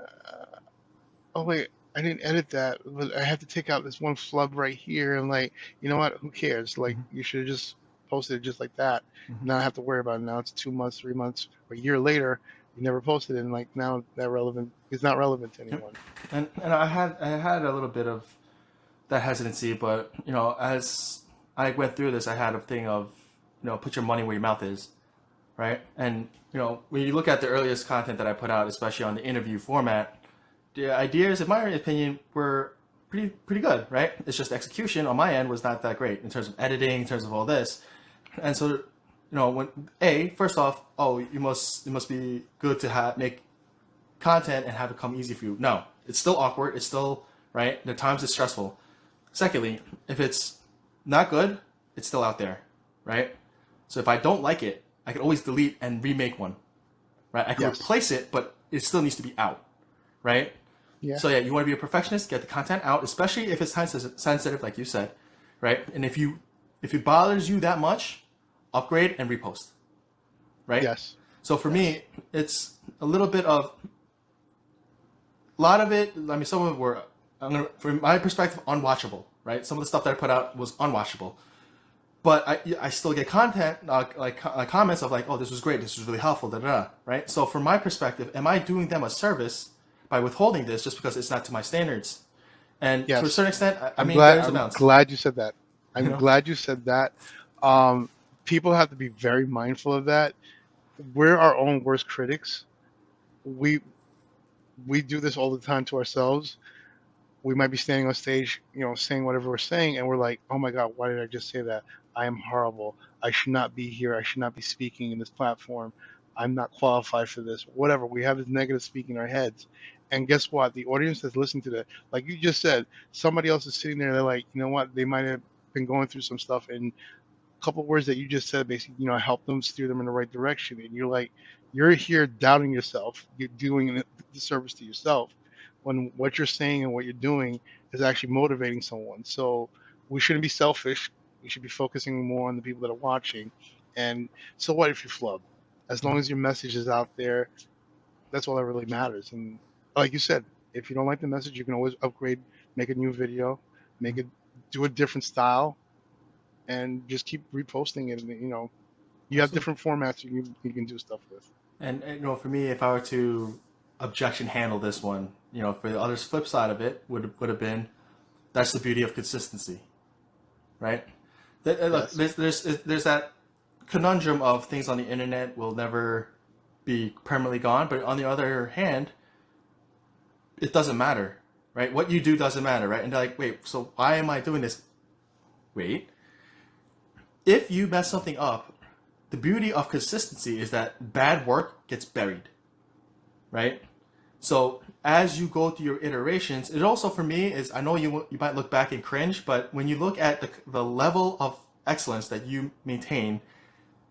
S2: oh wait, I didn't edit that, but I have to take out this one flub right here. I'm like, you know what? Who cares? Like,
S1: Hmm.
S2: you should have just posted it just like that.
S1: Hmm.
S2: Not have to worry about it. Now it's 2 months, 3 months, or a year later. You never posted it, and like now that relevant is not relevant to
S1: Yep.
S2: anyone.
S1: And I had a little bit of that hesitancy, but as I went through this, I had a thing of put your money where your mouth is, right? And when you look at the earliest content that I put out, especially on the interview format, the ideas, in my opinion, were pretty good, right? It's just execution on my end was not that great in terms of editing, in terms of all this. And so, when first off, oh, you must be good to make content and have it come easy for you. No, it's still awkward. It's still right. There are times it's stressful. Secondly, if it's not good, it's still out there, right? So if I don't like it, I can always delete and remake one, right? I can
S2: Yes.
S1: replace it, but it still needs to be out, right?
S2: Yeah.
S1: So yeah, you want to be a perfectionist, get the content out, especially if it's time sensitive, like you said, right? And if it bothers you that much, upgrade and repost, right?
S2: Yes.
S1: So for me, it's a little bit of a lot of it. I mean, some of it were, from my perspective, unwatchable, right? Some of the stuff that I put out was unwatchable, but I still get content comments of like, oh, this was great, this was really helpful, da da da, right? So from my perspective, am I doing them a service by withholding this just because it's not to my standards? And to a
S2: Yes.
S1: certain extent, I
S2: I'm
S1: mean,
S2: glad.
S1: there's a
S2: I'm
S1: balance.
S2: glad you said that.
S1: You
S2: I'm
S1: know,
S2: glad you said that. Um, People have to be very mindful of that. We're our own worst critics. We we do this all the time to ourselves. We might be standing on stage, saying whatever we're saying, and we're like, "Oh my God, why did I just say that? I am horrible. I should not be here. I should not be speaking in this platform. I'm not qualified for this." Whatever. We have this negative speak in our heads, and guess what? The audience that's listening to that, like you just said, somebody else is sitting there. They're like, you know what? They might have been going through some stuff, and couple words that you just said basically help them steer them in the right direction, and you're like, you're here doubting yourself, you're doing a disservice to yourself when what you're saying and what you're doing is actually motivating someone. So we shouldn't be selfish. We should be focusing more on the people that are watching. And so what if you flub? As long as your message is out there, that's all that really matters. And like you said, if you don't like the message, you can always upgrade, make a new video, make it, do a different style, and just keep reposting it. And you have
S1: absolutely.
S2: different formats you can do stuff with.
S1: And for me, if I were to objection handle this one, for the other flip side of it would have been that's the beauty of consistency, right? Look,
S2: Yes.
S1: there's that conundrum of things on the internet will never be permanently gone, but on the other hand, it doesn't matter, right? What you do doesn't matter, right? And they're like, wait, so why am I doing this? Wait, if you mess something up, the beauty of consistency is that bad work gets buried, right? So as you go through your iterations, it also for me is I know you might look back and cringe, but when you look at the level of excellence that you maintain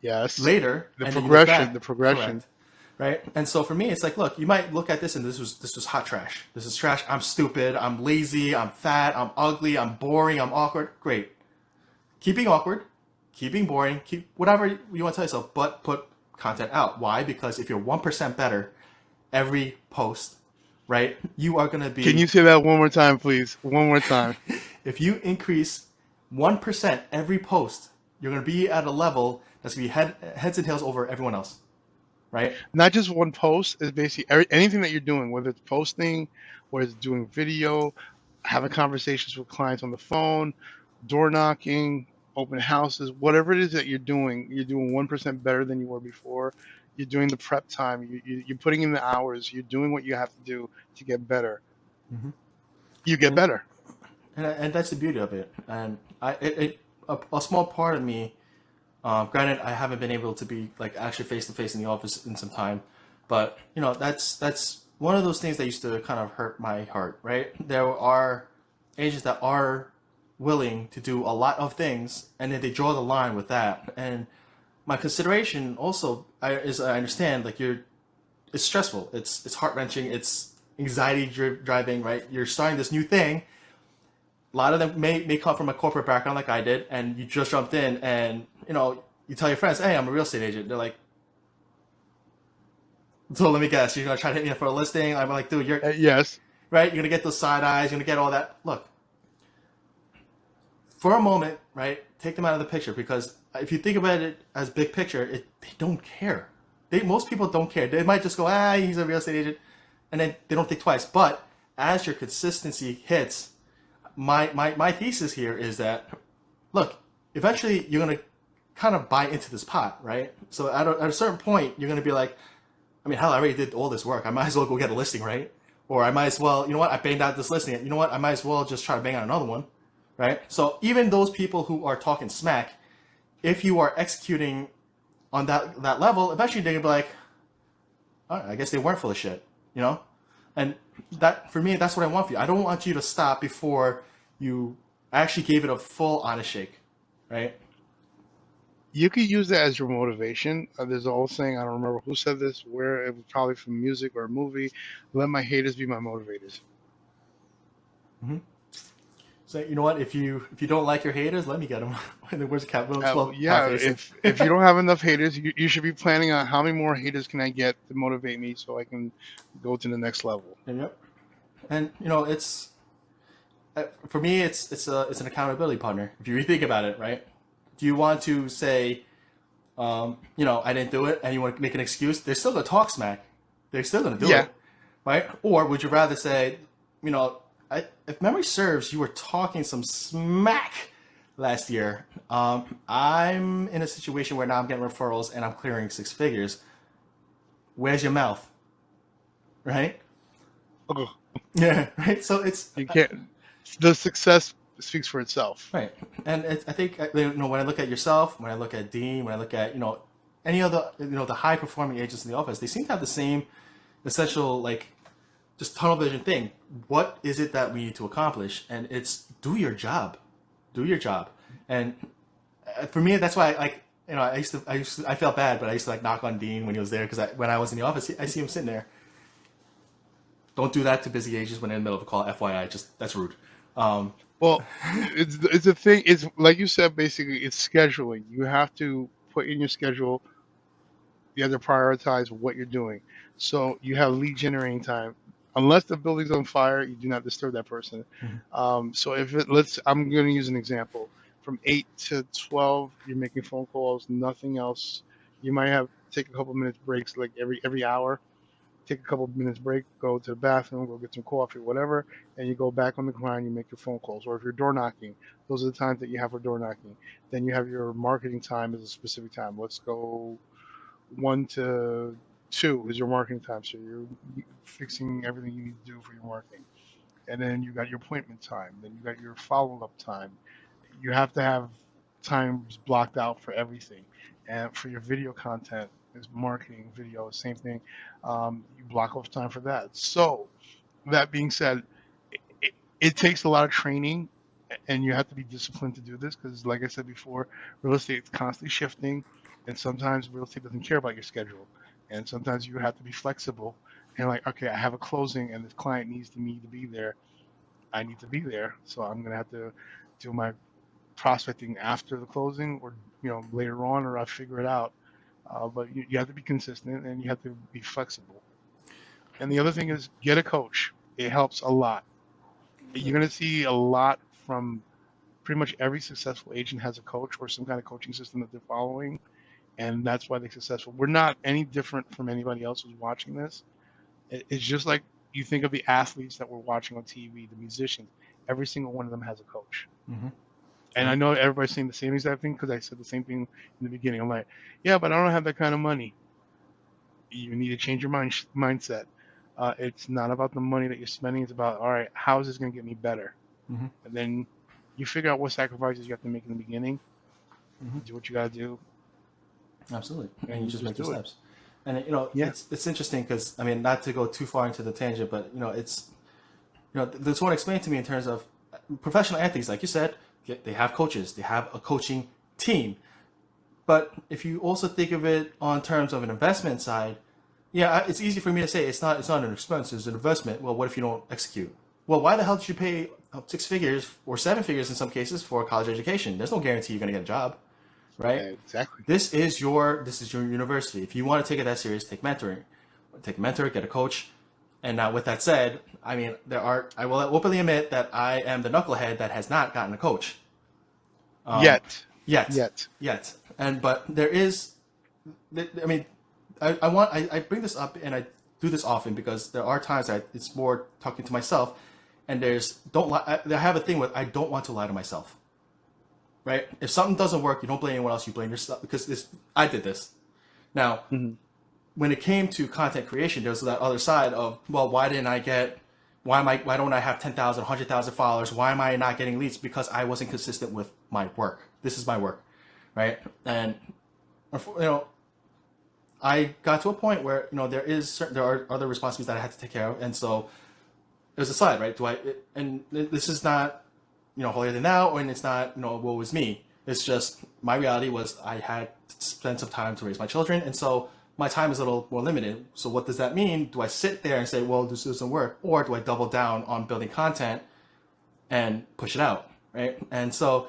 S2: Yes.
S1: later,
S2: The
S1: and then you look
S2: progression.
S1: back,
S2: The progression.
S1: correct, right? And so for me, it's like, look, you might look at this and this was hot trash. This is trash. I'm stupid. I'm lazy. I'm fat. I'm ugly. I'm boring. I'm awkward. Great. Keep being awkward. Keep being boring. Keep whatever you want to tell yourself, but put content out. Why? Because if you're 1% better every post, right, you are going to
S2: Can
S1: be,
S2: you say that one more time, please? One more time.
S1: if you increase 1% every post, you're going to be at a level that's going to be heads and tails over everyone else, right?
S2: Not just one post. Is basically anything that you're doing, whether it's posting, whether it's doing video, having conversations with clients on the phone, door knocking, open houses, whatever it is that you're doing 1% better than you were before. You're doing the prep time. You're putting in the hours. You're doing what you have to do to get better.
S1: Mm-hmm.
S2: You get
S1: And,
S2: better.
S1: and that's the beauty of it. And a small part of me, granted, I haven't been able to be like actually face to face in the office in some time, but that's one of those things that used to kind of hurt my heart. Right? There are agents that are willing to do a lot of things, and then they draw the line with that. And my consideration also is I understand like it's stressful, it's heart wrenching, it's anxiety driving. Right? You're starting this new thing. A lot of them may come from a corporate background like I did, and you just jumped in, and you tell your friends, "Hey, I'm a real estate agent." They're like, "So let me guess, you're gonna try to hit me up for a listing?" I'm like, "Dude, you're
S2: Yes.
S1: right. You're gonna get those side eyes. You're gonna get all that." Look, for a moment, right? Take them out of the picture because if you think about it as big picture, they don't care. Most people don't care. They might just go, he's a real estate agent, and then they don't think twice. But as your consistency hits, my thesis here is that look, eventually you're gonna kind of buy into this pot, right? So at a certain point, you're gonna be like, I mean, hell, I already did all this work. I might as well go get a listing, right? Or I might as well, you know what? I banged out this listing. You know what? I might as well just try to bang out another one, right? So even those people who are talking smack, if you are executing on that level, eventually they're gonna be like, all right, I guess they weren't full of shit, you know? And that, for me, that's what I want for you. I don't want you to stop before you actually gave it a full honest shake, right?
S2: You could use that as your motivation. There's an old saying, I don't remember who said this, where it was probably from music or a movie. Let my haters be my motivators.
S1: Mm-hmm. So you know what? If you don't like your haters, let me get them. Where's the capital? Well,
S2: Yeah,
S1: paraphrasing.
S2: if you don't have enough haters, you should be planning on how many more haters can I get to motivate me so I can go to the next level.
S1: Yep. And it's for me, it's an accountability partner. If you really think about it, right? Do you want to say, I didn't do it, and you want to make an excuse? They're still gonna talk smack. They're still gonna do
S2: Yeah,
S1: it, right? Or would you rather say, if memory serves, you were talking some smack last year. I'm in a situation where now I'm getting referrals and I'm clearing six figures. Where's your mouth, right?
S2: ugh,
S1: Yeah, right. So it's
S2: you can't. The success speaks for itself.
S1: right, and I think when I look at yourself, when I look at Dean, when I look at any of the high performing agents in the office, they seem to have the same essential just tunnel vision thing. What is it that we need to accomplish? And it's do your job, do your job. And for me, that's why I felt bad, but I used to knock on Dean when he was there because when I was in the office, I see him sitting there. Don't do that to busy agents when they're in the middle of a call. FYI, just that's rude.
S2: Well, it's a thing. It's like you said, basically, it's scheduling. You have to put in your schedule. You have to prioritize what you're doing. So you have lead generating time. Unless the building's on fire, you do not disturb that person. So if I'm going to use an example. From 8 to 12, you're making phone calls, nothing else. You might have take a couple minutes breaks, like every hour. Take a couple minutes break, go to the bathroom, go get some coffee, whatever, and you go back on the grind. You make your phone calls, or if you're door knocking, those are the times that you have for door knocking. Then you have your marketing time as a specific time. Let's go 1 to 2 is your marketing time. So you're fixing everything you need to do for your marketing. And then you got your appointment time. Then you got your follow-up time. You have to have times blocked out for everything. And for your video content, is marketing video, same thing. You block off time for that. So that being said, it takes a lot of training, and you have to be disciplined to do this because, like I said before, real estate is constantly shifting, and sometimes real estate doesn't care about your schedule, and sometimes you have to be flexible. And like, okay, I have a closing, and this client needs me to be there. I need to be there, so I'm gonna have to do my prospecting after the closing, or later on, or I'll figure it out. But you have to be consistent and you have to be flexible. And the other thing is get a coach. It helps a lot. You're going to see a lot from pretty much every successful agent has a coach or some kind of coaching system that they're following. And that's why they're successful. We're not any different from anybody else who's watching this. It's just like you think of the athletes that we're watching on TV, the musicians. Every single one of them has a coach.
S1: Mm-hmm.
S2: And I know everybody's saying the same exact thing because I said the same thing in the beginning. I'm like, yeah, but I don't have that kind of money. You need to change your mindset. It's not about the money that you're spending. It's about, all right, how is this going to get me better?
S1: Mm-hmm.
S2: And then you figure out what sacrifices you have to make in the beginning.
S1: Mm-hmm.
S2: Do what you got to do.
S1: Absolutely. And you just make the
S2: do it.
S1: steps. And
S2: Yeah.
S1: it's interesting because not to go too far into the tangent, but this one explained to me in terms of professional athletes, like you said. They have coaches. They have a coaching team. But if you also think of it on terms of an investment side, yeah, it's easy for me to say it's not an expense, it's an investment. Well, what if you don't execute? Well, why the hell did you pay 6 figures or 7 figures in some cases for a college education? There's no guarantee you're going to get a job, right?
S2: Exactly.
S1: This is your university. If you want to take it that serious, take mentoring. Take a mentor, get a coach. And now, with that said, I will openly admit that I am the knucklehead that has not gotten a coach.
S2: Yet.
S1: But there is, I bring this up and I do this often because there are times that it's more talking to myself, and I have a thing with I don't want to lie to myself. Right? If something doesn't work, you don't blame anyone else, you blame yourself because I did this. Now, when it came to content creation, there was that other side of, well, why don't I have 10,000, 100,000 followers? Why am I not getting leads? Because I wasn't consistent with my work. This is my work, right? And I got to a point where there are other responsibilities that I had to take care of, and so it was a slide, right? And this is not holier than thou, and it's not woe is me. It's just my reality was I had to spend some time to raise my children, and so my time is a little more limited. So what does that mean? Do I sit there and say, well, this doesn't work, or do I double down on building content and push it out, right? And so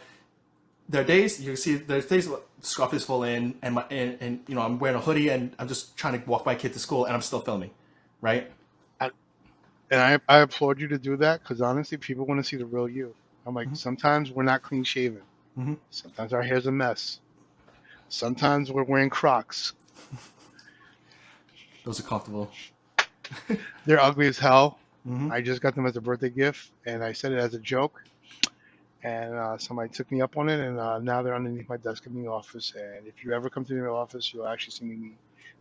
S1: there are days you see there's days scarf is full in, and I'm wearing a hoodie and I'm just trying to walk my kid to school and I'm still filming, right?
S2: And I applaud you to do that, because honestly, people want to see the real you. I'm like,
S1: Mm-hmm.
S2: sometimes we're not clean shaven.
S1: Mm-hmm.
S2: Sometimes our hair's a mess. Sometimes we're wearing Crocs.
S1: Those are comfortable.
S2: They're ugly as hell.
S1: Mm-hmm.
S2: I just got them as a birthday gift, and I said it as a joke. And somebody took me up on it, and now they're underneath my desk in the office. And if you ever come to the office, you'll actually see me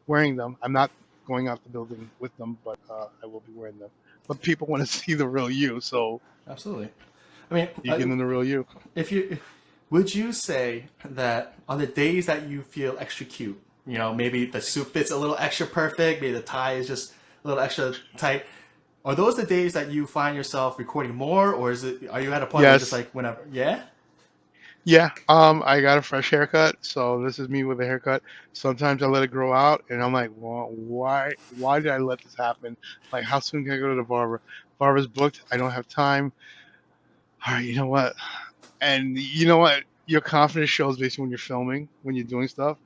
S2: wearing them. I'm not going out the building with them, but I will be wearing them. But people want to see the real you, so
S1: Absolutely. I mean,
S2: you give them the real you.
S1: would you say that on the days that you feel extra cute, maybe the suit fits a little extra perfect, maybe the tie is just a little extra tight, are those the days that you find yourself recording more, or are you at a point where
S2: Yes.
S1: just like whenever? Yeah.
S2: Yeah, I got a fresh haircut, so this is me with a haircut. Sometimes I let it grow out, and I'm like, well, why did I let this happen? Like, how soon can I go to the barber? Barber's booked. I don't have time. All right, you know what? And you know what? Your confidence shows basically when you're filming, when you're doing stuff,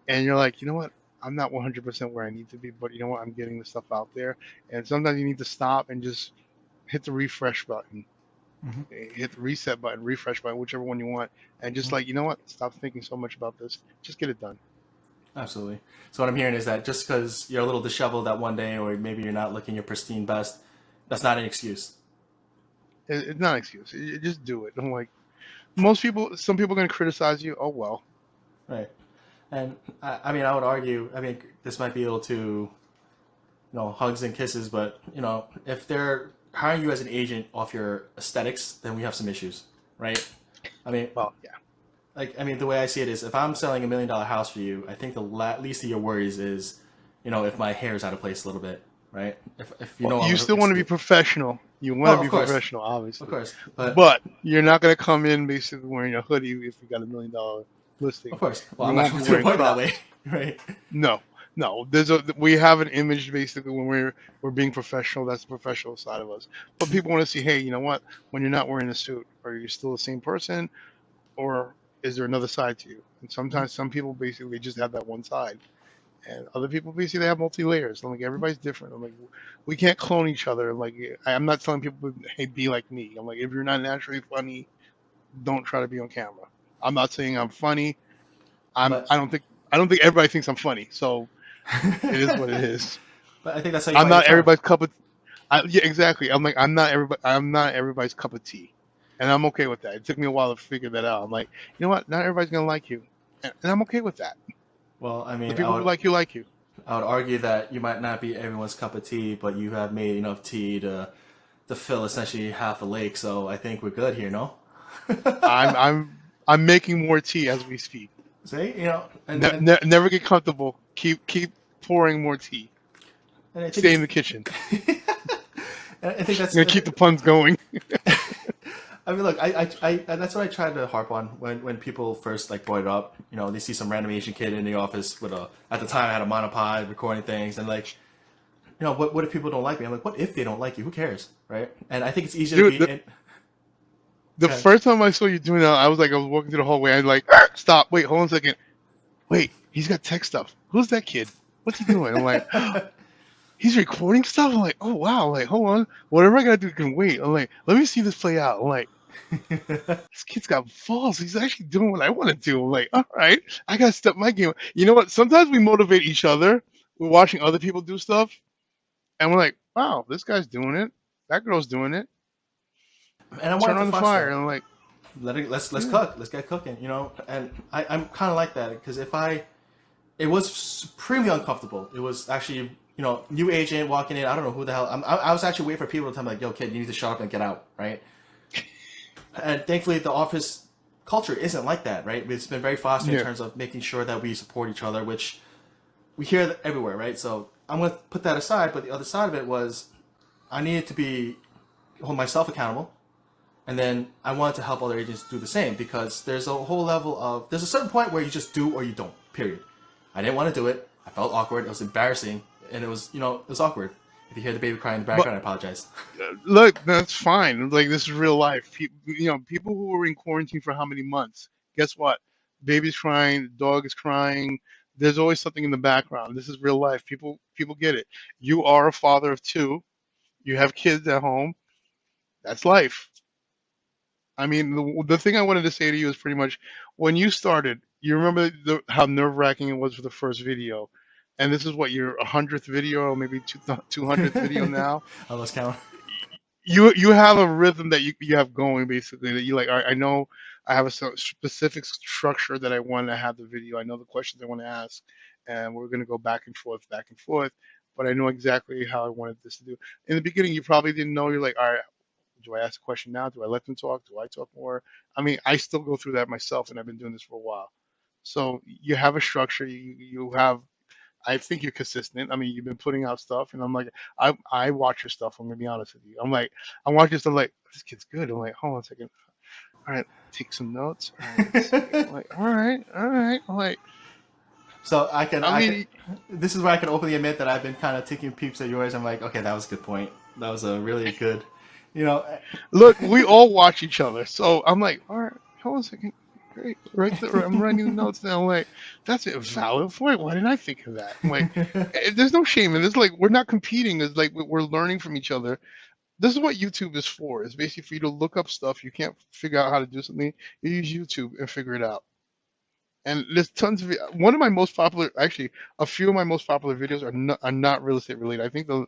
S2: and you're like, you know what? I'm not 100% where I need to be, but you know what? I'm getting the stuff out there. And sometimes you need to stop and just hit the refresh button,
S1: Mm-hmm.
S2: hit the reset button, refresh button, whichever one you want, and just like, you know what? Stop thinking so much about this. Just get it done.
S1: Absolutely. So what I'm hearing is that just because you're a little disheveled that one day, or maybe you're not looking your pristine best, that's not an excuse.
S2: It's not an excuse. Just do it. I'm like, some people are going to criticize you. Oh, well.
S1: Right. And I mean, I would argue, I mean, this might be a little too, hugs and kisses, but, if they're hiring you as an agent off your aesthetics, then we have some issues, right? I mean,
S2: Well, yeah.
S1: the way I see it is if I'm selling $1 million house for you, I think the least of your worries is, if my hair is out of place a little bit, right? If you know
S2: You
S1: I'm
S2: still want to be professional. You want
S1: Oh,
S2: to be
S1: of course.
S2: professional, obviously.
S1: Of course. But,
S2: But you're not going to come in basically wearing a hoodie if you got $1 million listing.
S1: of course. Well,
S2: You
S1: I'm not
S2: won't
S1: going
S2: be
S1: to
S2: wearing
S1: point that
S2: Crocs.
S1: way, right?
S2: No, no. We have an image basically when we're being professional. That's the professional side of us. But people want to see, hey, you know what? When you're not wearing a suit, are you still the same person, or is there another side to you? And sometimes some people basically just have that one side, and other people basically they have multi layers. I'm like, everybody's different. I'm like, we can't clone each other. Like, I'm not telling people, hey, be like me. I'm like, if you're not naturally funny, don't try to be on camera. I'm not saying I'm funny.
S1: But,
S2: I don't think everybody thinks I'm funny. So it is what it is.
S1: but I think that's how you
S2: I'm
S1: find your
S2: not
S1: charm.
S2: everybody's cup of. Yeah, exactly. I'm like, I'm not everybody's cup of tea, and I'm okay with that. It took me a while to figure that out. I'm like, you know what? Not everybody's gonna like you, and I'm okay with that.
S1: Well, I
S2: The
S1: mean,
S2: people who like you like you.
S1: I would argue that you might not be everyone's cup of tea, but you have made enough tea to fill essentially half a lake. So I think we're good here, no?
S2: I'm I'm I'm making more tea as we speak.
S1: See, and
S2: Never get comfortable. Keep pouring more tea.
S1: I think
S2: Stay in the kitchen.
S1: I think
S2: I'm gonna keep the puns going.
S1: I mean, look, that's what I tried to harp on when people first like brought it up. They see some random Asian kid in the office with at the time I had a monopod recording things, and like, what if people don't like me? I'm like, what if they don't like you? Who cares, right? And I think it's easier
S2: Dude,
S1: to be.
S2: the
S1: Okay.
S2: first time I saw you doing that, I was walking through the hallway. I was like, stop, wait, hold on a second. Wait, he's got tech stuff. Who's that kid? What's he doing? I'm like, he's recording stuff. I'm like, oh wow. Like, hold on, whatever I gotta do can wait. I'm like, let me see this play out. I'm like, this kid's got balls. He's actually doing what I want to do. I'm like, all right, I gotta step my game. You know what? Sometimes we motivate each other. We're watching other people do stuff, and we're like, wow, this guy's doing it. That girl's doing it.
S1: And I
S2: Turn
S1: wanted to
S2: on the
S1: foster
S2: fire. And I'm like,
S1: let's
S2: yeah.
S1: cook, let's get cooking, And I'm kind of like that because it was supremely uncomfortable. It was actually, new agent walking in. I don't know who the hell. I was actually waiting for people to tell me like, yo, kid, you need to shut up and get out, right? And thankfully, the office culture isn't like that, right? It's been very foster in
S2: Yeah.
S1: terms of making sure that we support each other, which we hear that everywhere, right? So I'm going to put that aside, but the other side of it was I needed to be hold myself accountable, and then I wanted to help other agents do the same because there's a whole level of there's a certain point where you just do or you don't. Period. I didn't want to do it. I felt awkward. It was embarrassing, and it was it was awkward. If you hear the baby crying in the
S2: But
S1: background, I apologize.
S2: look, that's fine. Like this is real life. People who were in quarantine for how many months? Guess what? Baby's crying, the dog is crying. There's always something in the background. This is real life. People get it. You are a father of two. You have kids at home. That's life. I mean, the thing I wanted to say to you is pretty much when you started. You remember how nerve wracking it was for the first video, and this is what your 100th video, or maybe 200th video now.
S1: I lost count.
S2: You have a rhythm that you have going basically that you like. All right, I know I have a specific structure that I want to have the video. I know the questions I want to ask, and we're going to go back and forth. But I know exactly how I wanted this to do. In the beginning, you probably didn't know. You're like, all right, do I ask a question now? Do I let them talk? Do I talk more? I mean, I still go through that myself, and I've been doing this for a while. So you have a structure. You have I think you're consistent. I mean, you've been putting out stuff, and I'm like, I watch your stuff. I'm gonna be honest with you. I'm watching stuff like this kid's good. I'm like, hold on a second. All right, take some notes. All right, let's see. I'm like, all right. I'm like,
S1: So
S2: I
S1: I can.
S2: mean,
S1: This is where I can openly admit that I've been kind of taking peeps at yours. I'm like, okay, that was a good point. That was a really good, you know.
S2: look, we all watch each other. So I'm like, all right, hold on a second. Great, right there. I'm writing the notes down. I'm like, that's a valid point. Why didn't I think of that? I'm like, there's no shame in this. Like, we're not competing. It's like we're learning from each other. This is what YouTube is for. It's basically for you to look up stuff. You can't figure out how to do something. You use YouTube and figure it out. And there's tons of one of my most popular, actually, a few of my most popular videos are not real estate related.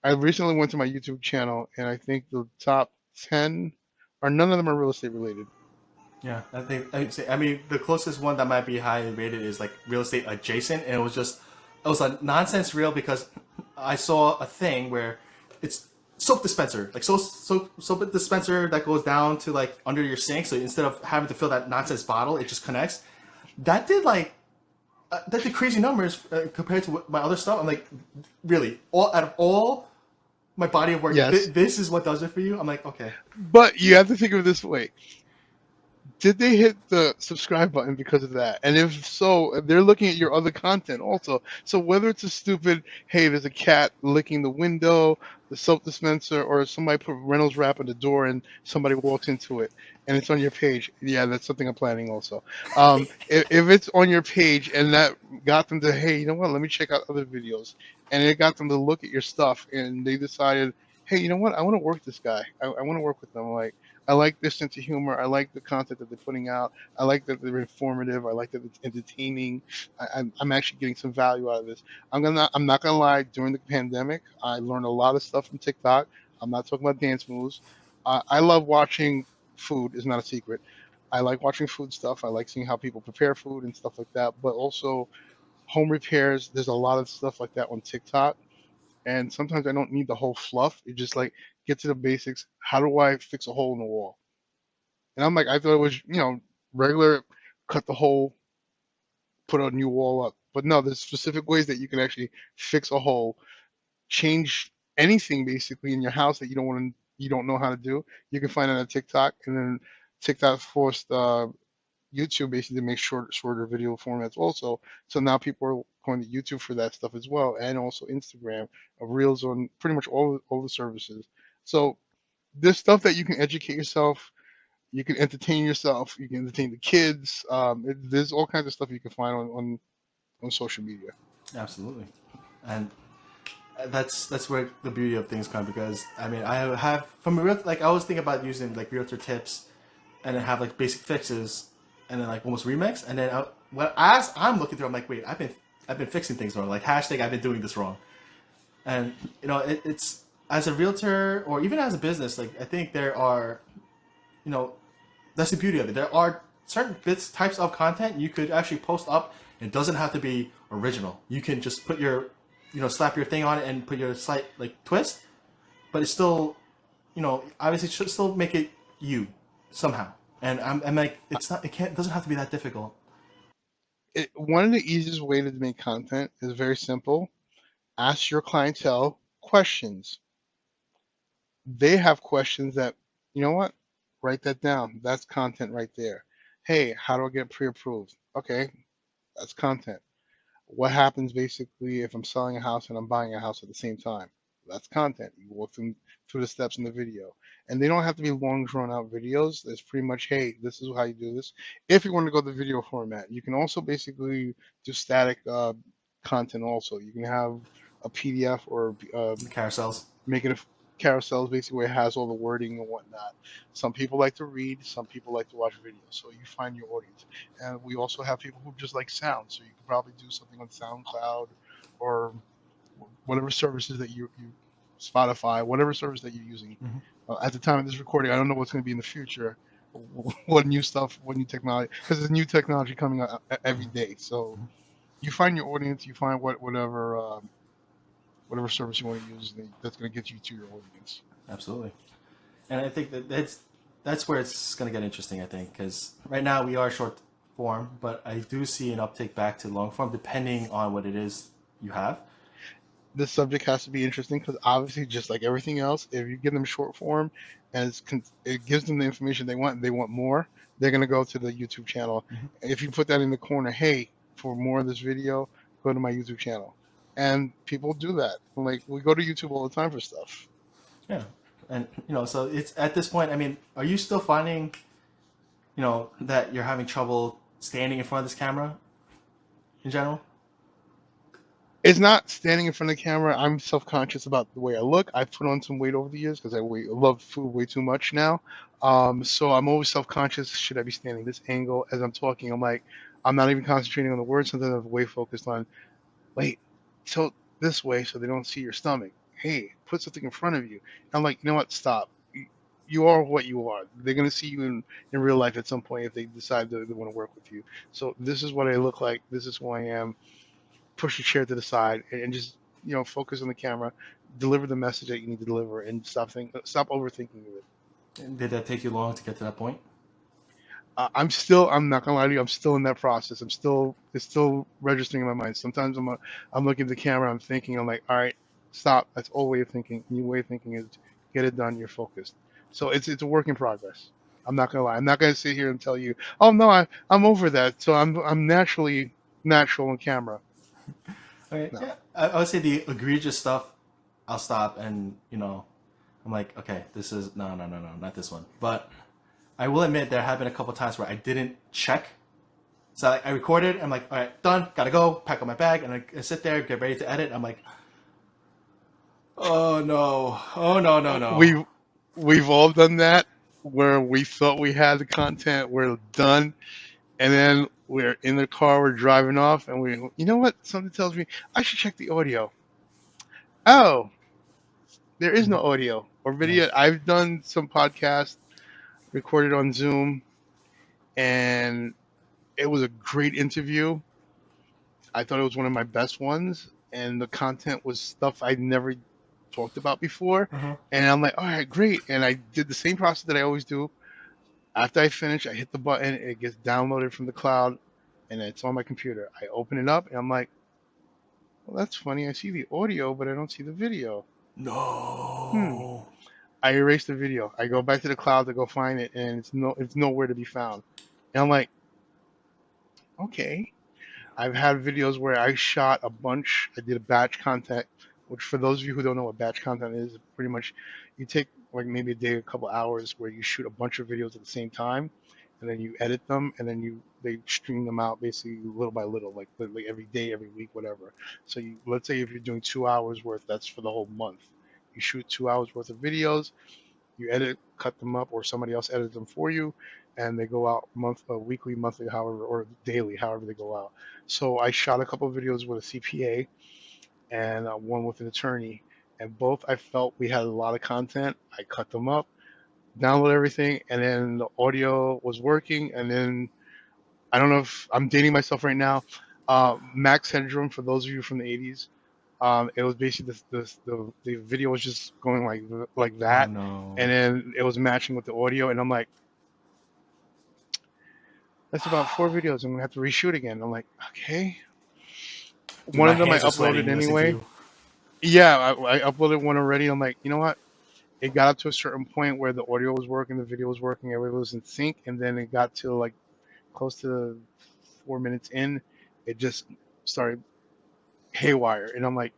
S2: I recently went to my YouTube channel and I think the top 10 are none of them are real estate related.
S1: Yeah, I think I mean the closest one that might be highly rated is like real estate adjacent, and it was a nonsense reel because I saw a thing where it's soap dispenser, like soap dispenser that goes down to like under your sink, so instead of having to fill that nonsense bottle, it just connects. That did like that did crazy numbers compared to my other stuff. I'm like, really, all out of all my body of work,
S2: Yes,
S1: this is what does it for you. I'm like, okay.
S2: but you have to think of it this way. Did they hit the subscribe button because of that? And if so, they're looking at your other content also. So whether it's a stupid, hey, there's a cat licking the window, the soap dispenser, or somebody put Reynolds wrap on the door and somebody walks into it and it's on your page, yeah, that's something I'm planning also. If it's on your page and that got them to, hey, you know what, let me check out other videos, and it got them to look at your stuff and they decided, hey, you know what, I want to work with this guy. I want to work with them. Like, I like their sense of humor. I like the content that they're putting out. I like that they're informative. I like that it's entertaining. I'm actually getting some value out of this. I'm not gonna lie. During the pandemic, I learned a lot of stuff from TikTok. I'm not talking about dance moves. I love watching food. Is not a secret. I like watching food stuff. I like seeing how people prepare food and stuff like that. But also home repairs. There's a lot of stuff like that on TikTok. And sometimes I don't need the whole fluff. It just like get to the basics. How do I fix a hole in the wall? And I'm like, I thought it was, regular, cut the hole, put a new wall up. But no, there's specific ways that you can actually fix a hole, change anything basically in your house that you don't know how to do. You can find it on TikTok, and then TikTok forced YouTube basically to make shorter video formats also. So now people are going to YouTube for that stuff as well, and also Instagram, Reels on pretty much all the services. So there's stuff that you can educate yourself, you can entertain yourself, you can entertain the kids. There's all kinds of stuff you can find on social media.
S1: Absolutely, and that's where the beauty of things come because I mean I have from a real like I always think about using like realtor tips and then have like basic fixes and then like almost remix and then as I'm looking through I'm like wait I've been fixing things wrong like hashtag I've been doing this wrong and it's as a realtor or even as a business like I think there are you know that's the beauty of it there are certain bits types of content you could actually post up. It doesn't have to be original. You can just put your slap your thing on it and put your slight like twist, but it's still, obviously should still make it you somehow. And I'm like, it's not, it doesn't have to be that difficult.
S2: One of the easiest ways to make content is very simple. Ask your clientele questions. They have questions that, you know what? Write that down. That's content right there. Hey, how do I get pre-approved? Okay, that's content. What happens basically if I'm selling a house and I'm buying a house at the same time? That's content. You walk them through the steps in the video. And they don't have to be long drawn out videos. It's pretty much, hey, this is how you do this. If you want to go the video format, you can also basically do static content also. You can have a PDF or
S1: The carousels.
S2: make it a carousels basically where it has all the wording and whatnot. Some people like to read, some people like to watch videos. So you find your audience. And we also have people who just like sound. So you could probably do something on SoundCloud or whatever services that you Spotify, whatever service that you're using.
S1: Mm-hmm.
S2: At the time of this recording, I don't know what's going to be in the future. What new stuff, what new technology, because there's new technology coming out every day. So
S1: Mm-hmm.
S2: you find your audience, you find whatever service you want to use that's going to get you to your audience.
S1: Absolutely. And I think that's where it's going to get interesting. I think because right now we are short form, but I do see an uptick back to long form depending on what it is you have.
S2: This subject has to be interesting because obviously, just like everything else, if you give them short form and it gives them the information they want and they want more, they're going to go to the YouTube channel.
S1: Mm-hmm.
S2: If you put that in the corner, hey, for more of this video, go to my YouTube channel. And people do that. Like, we go to YouTube all the time for stuff.
S1: Yeah, and so it's at this point. I mean, are you still finding that you're having trouble standing in front of this camera in general?
S2: It's not standing in front of the camera. I'm self-conscious about the way I look. I've put on some weight over the years because I love food way too much now. So I'm always self-conscious. Should I be standing this angle as I'm talking? I'm like, I'm not even concentrating on the words. Sometimes I'm way focused on, wait, tilt this way so they don't see your stomach. Hey, put something in front of you. And I'm like, you know what? Stop. You are what you are. They're gonna see you in real life at some point if they decide they want to work with you. So this is what I look like. This is who I am. Push your chair to the side and just focus on the camera, deliver the message that you need to deliver, and stop overthinking it.
S1: And did that take you long to get to that point?
S2: I'm not gonna lie to you, I'm still in that process. It's still registering in my mind. Sometimes I'm looking at the camera, I'm thinking, I'm like, all right, stop. That's old way of thinking. New way of thinking is get it done. You're focused. So it's a work in progress. I'm not gonna lie. I'm not gonna sit here and tell you, oh no, I'm over that. So I'm naturally natural on camera.
S1: Okay,
S2: No.
S1: yeah, I would say the egregious stuff, I'll stop and I'm like, okay, this is no, no, no, no, not this one. But I will admit there have been a couple times where I didn't check. So I recorded. I'm like, all right, done. Gotta go. Pack up my bag, and I sit there, get ready to edit. I'm like, oh no, oh no, no, no.
S2: we we've all done that where we thought we had the content, we're done, and then we're in the car, we're driving off, and you know what? Something tells me I should check the audio. Oh, there is
S1: Mm-hmm.
S2: no audio or video.
S1: Yes.
S2: I've done some podcasts recorded on Zoom, and it was a great interview. I thought it was one of my best ones, and the content was stuff I'd never talked about before.
S1: Uh-huh.
S2: And I'm like, all right, great. And I did the same process that I always do. After I finish, I hit the button, it gets downloaded from the cloud, and it's on my computer. I open it up, and I'm like, well, that's funny. I see the audio, but I don't see the video. Hmm.
S1: No.
S2: I erase the video. I go back to the cloud to go find it, and it's nowhere to be found. And I'm like, okay. I've had videos where I shot a bunch. I did a batch content, which for those of you who don't know what batch content is, pretty much you take like maybe a day, a couple hours where you shoot a bunch of videos at the same time, and then you edit them, and then they stream them out basically little by little, like literally every day, every week, whatever. So let's say if you're doing 2 hours worth, that's for the whole month. You shoot 2 hours worth of videos, you edit, cut them up, or somebody else edits them for you, and they go out weekly, monthly, however, or daily, however they go out. So I shot a couple of videos with a CPA and one with an attorney, and both I felt we had a lot of content. I cut them up, download everything, and then the audio was working. And then I don't know if I'm dating myself right now. Max Headroom, for those of you from the 80s, it was basically the video was just going like
S1: Oh
S2: that, and
S1: no.
S2: then it was matching with the audio, and I'm like, That's about 4 videos. I'm gonna have to reshoot again. I'm like, okay.
S1: Dude,
S2: One
S1: my
S2: of them I
S1: hands are
S2: uploaded
S1: sweating listening to
S2: anyway.
S1: you.
S2: Yeah, I uploaded one already. I'm like, you know what? It got up to a certain point where the audio was working, the video was working, everything was in sync, and then it got to like close to 4 minutes in, it just started haywire, and I'm like,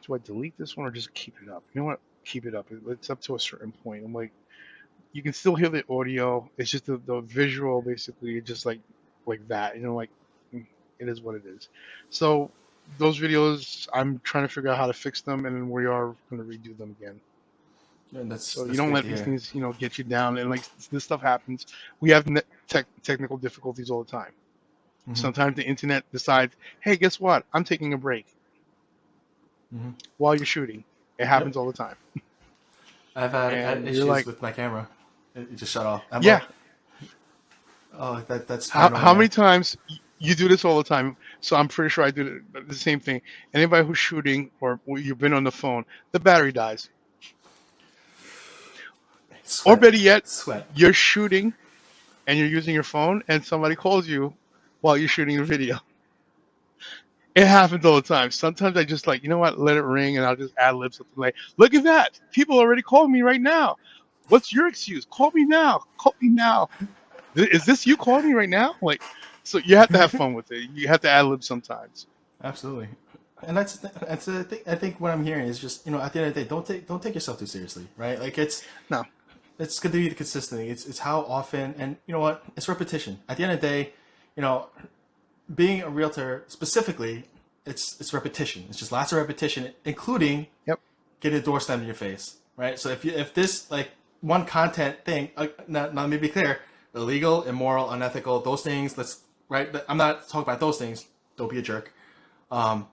S2: do I delete this one or just keep it up? You know what? Keep it up. It's up to a certain point. I'm like, you can still hear the audio. It's just the visual, basically, just like that. Like it is what it is. So those videos, I'm trying to figure out how to fix them, and then we are going to redo them again.
S1: And
S2: So you
S1: that's
S2: don't
S1: great
S2: let
S1: to
S2: these
S1: hear.
S2: things, get you down. And like this stuff happens. We have technical difficulties all the time.
S1: Hmm.
S2: Sometimes the internet decides, hey, guess what? I'm taking a break
S1: Hmm.
S2: while you're shooting. It
S1: Yep.
S2: happens all the time.
S1: I've had
S2: And you're
S1: issues
S2: like,
S1: with my camera. It just shut off. I'm
S2: yeah,
S1: that's
S2: how
S1: paranoia.
S2: many times you do this all the time? So I'm pretty sure I do the same thing. Anybody who's shooting or you've been on the phone, the battery dies. Or
S1: Sweat,
S2: better yet,
S1: sweat.
S2: you're shooting and you're using your phone and somebody calls you while you're shooting a video. It happens all the time. Sometimes I just like, you know what, let it ring and I'll just ad lib something like, look at that. People already calling me right now. What's your excuse? Call me now. Call me now. Is this you calling me right now? Like, so you have to have fun with it. You have to ad lib sometimes.
S1: Absolutely. And that's the thing. I think what I'm hearing is just at the end of the day, don't take yourself too seriously, right? Like
S2: No,
S1: it's good to be consistent. It's how often, and you know what? It's repetition. At the end of the day, you know, being a realtor specifically, it's repetition. It's just lots of repetition, including
S2: yep.
S1: getting a door slammed in your face, right? So if this like one content thing, now let me be clear, illegal, immoral, unethical, those things. Let's right. I'm not talking about those things. Don't be a jerk. Um,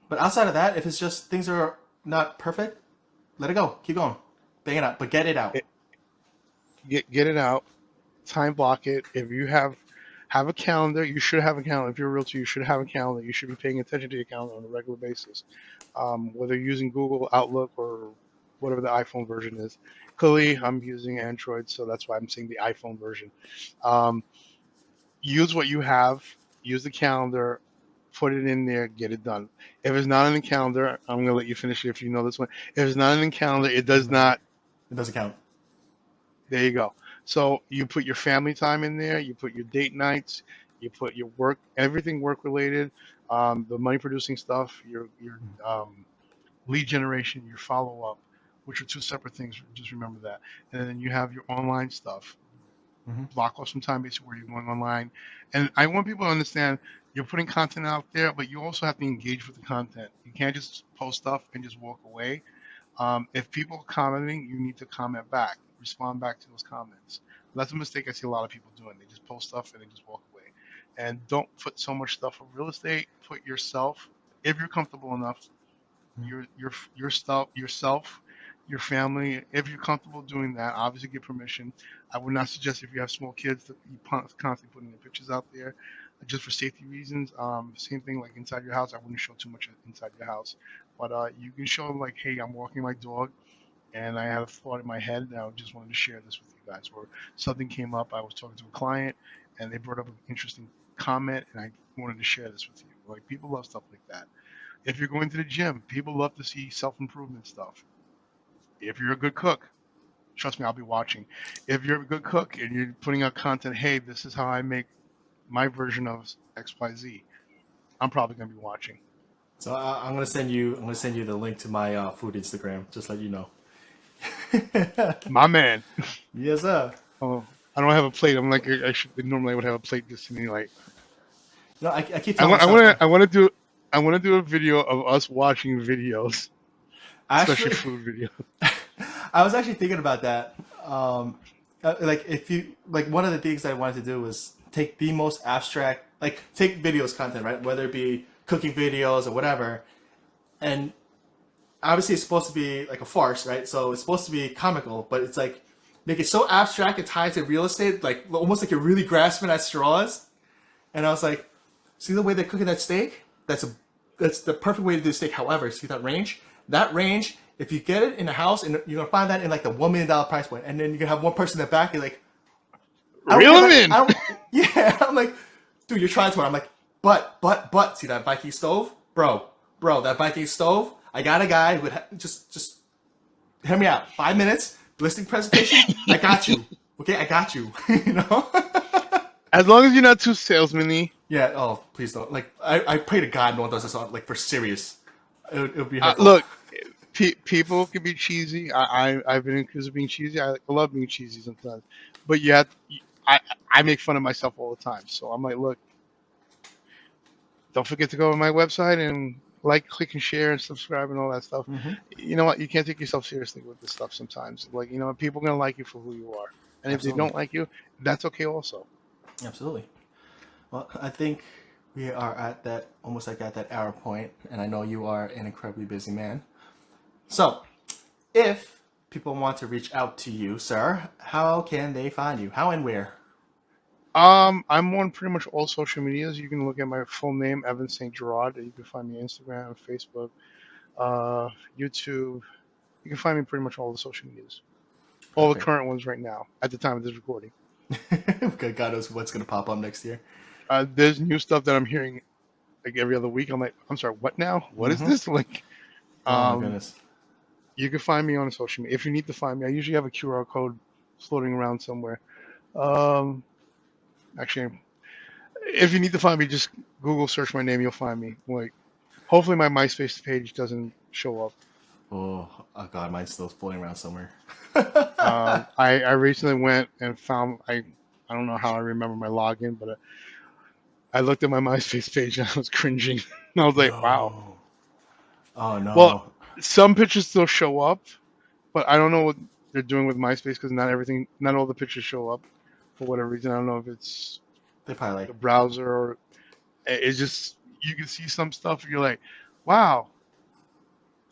S1: but outside of that, if it's just things are not perfect, let it go. Keep going. Bang it out, but get it out.
S2: It, get it out. Time block it. If you have a calendar, you should have a calendar. If you're a realtor, you should have a calendar. You should be paying attention to your calendar on a regular basis. Whether you're using Google Outlook or whatever the iPhone version is. Clearly, I'm using Android, so that's why I'm saying the iPhone version. Um, use what you have. Use the calendar. Put it in there. Get it done. If it's not in the calendar, I'm gonna let you finish it if you know this one. If it's not in the calendar, it does not.
S1: It doesn't count.
S2: There you go. So you put your family time in there. You put your date nights. You put your work, everything work related, the money producing stuff, your lead generation, your follow up, which are two separate things. Just remember that. And then you have your online stuff.
S1: Hmm.
S2: Block off some time basically where you're going online. And I want people to understand you're putting content out there, but you also have to engage with the content. You can't just post stuff and just walk away. If people are commenting, you need to comment back, respond back to those comments. That's a mistake I see a lot of people doing. They just post stuff and they just walk away. And don't put so much stuff of real estate. Put yourself, if you're comfortable enough, your stuff, yourself, your family. If you're comfortable doing that, obviously get permission. I would not suggest if you have small kids that you constantly putting their pictures out there, just for safety reasons. Same thing like inside your house. I wouldn't show too much inside your house, but you can show them like, hey, I'm walking my dog, and I had a thought in my head, and I just wanted to share this with you guys. Or something came up. I was talking to a client, and they brought up an interesting comment, and I wanted to share this with you. Like people love stuff like that. If you're going to the gym, people love to see self-improvement stuff. If you're a good cook, trust me, I'll be watching. If you're a good cook and you're putting out content, hey, this is how I make my version of XYZ, I'm probably going to be watching.
S1: So I'm gonna send you the link to my food Instagram. Just let you know.
S2: My man.
S1: Yes, sir.
S2: Oh, I don't have a plate. I'm like, I should normally I would have a plate just sitting like.
S1: No, I keep
S2: I
S1: telling
S2: want, I
S1: myself.
S2: want to, I want to do, I want to do a video of us watching videos, especially
S1: Actually,
S2: food videos.
S1: I was actually thinking about that. Like if you like one of the things I wanted to do was take the most abstract, like take videos content, right? Whether it be cooking videos or whatever, and obviously it's supposed to be like a farce, right? So it's supposed to be comical, but it's like make it so abstract and tied to real estate, like almost like you're really grasping at straws. And I was like, see the way they're cooking that steak? That's the perfect way to do steak. However, see that range? That range, if you get it in a house, and you're gonna find that in like the $1 million price point, and then you're gonna have one person in the back, you're like, I don't
S2: Reel
S1: care
S2: them
S1: that
S2: in.
S1: I don't Yeah, I'm like, dude, you're trying to. I'm like, but, see that Viking stove, bro, that Viking stove. I got a guy who would just hear me out. 5 minutes listing presentation. I got you. Okay, I got you. You know.
S2: As long as you're not too salesman-y.
S1: Yeah. Oh, please don't. Like, I pray to God no one does this on like for serious. It would be hurtful.
S2: Look, people can be cheesy. I've been accused of being cheesy. I love being cheesy sometimes, but you have. I I make fun of myself all the time. So I'm like, look, don't forget to go to my website and like, click, and share, and subscribe, and all that stuff.
S1: Mm-hmm.
S2: You know what? You can't take yourself seriously with this stuff sometimes. Like, people are gonna like you for who you are, and if they
S1: Absolutely.
S2: don't like you, that's okay also.
S1: Absolutely. Well, I think we are at that almost like at that hour point, and I know you are an incredibly busy man. So, if people want to reach out to you, sir, how can they find you? How and where?
S2: I'm on pretty much all social medias. You can look at my full name, Evan St. Gerard. You can find me on Instagram, Facebook, uh, YouTube. You can find me pretty much all the social medias, all the
S1: Perfect.
S2: current ones right now at the time of this recording.
S1: God knows what's going to pop up next year.
S2: There's new stuff that I'm hearing like every other week. I'm like, I'm sorry, what now? What is
S1: Mm-hmm.
S2: this? Like,
S1: Oh my
S2: um,
S1: goodness.
S2: you can find me on social media. If you need to find me, I usually have a QR code floating around somewhere. Um, Actually, if you need to find me, just Google search my name. You'll find me. Like, hopefully my MySpace page doesn't show up.
S1: Oh God, mine's still floating around somewhere.
S2: I recently went and found I don't know how I remember my login, but I looked at my MySpace page and I was cringing. And I was like, wow.
S1: No. Oh
S2: Well,
S1: no.
S2: some pictures still show up, but I don't know what they're doing with MySpace because not all the pictures show up for whatever reason. I don't know if it's
S1: They probably
S2: the
S1: like.
S2: browser or it's just you can see some stuff and you're like, wow,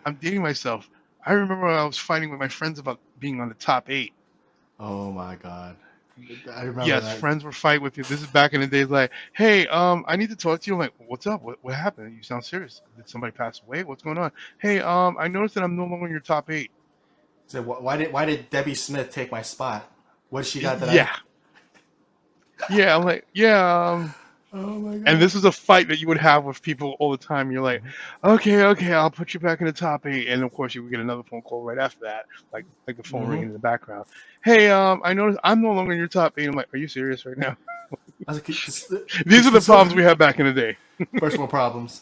S2: I'm dating myself. I remember I was fighting with my friends about being on the top 8.
S1: Oh my God. I remember
S2: Yes,
S1: that.
S2: friends were fight with you. This is back in the days. Like, hey, I need to talk to you. I'm like, what's up? What happened? You sound serious. Did somebody pass away? What's going on? Hey, I noticed that I'm no longer in your top 8.
S1: So why did Debbie Smith take my spot? What she got that I?
S2: Yeah, yeah. I'm like, yeah.
S1: Oh my
S2: And
S1: God.
S2: this is a fight that you would have with people all the time. You're like,
S1: Mhm.
S2: okay, I'll put you back in the top 8. And of course, you would get another phone call right after that, like the phone ringing
S1: Mhm.
S2: in the background. Hey, I noticed I'm no longer in your top 8. I'm like, are you serious right now?
S1: I was like,
S2: These are the
S1: so
S2: problems we had back in the day.
S1: first world problems.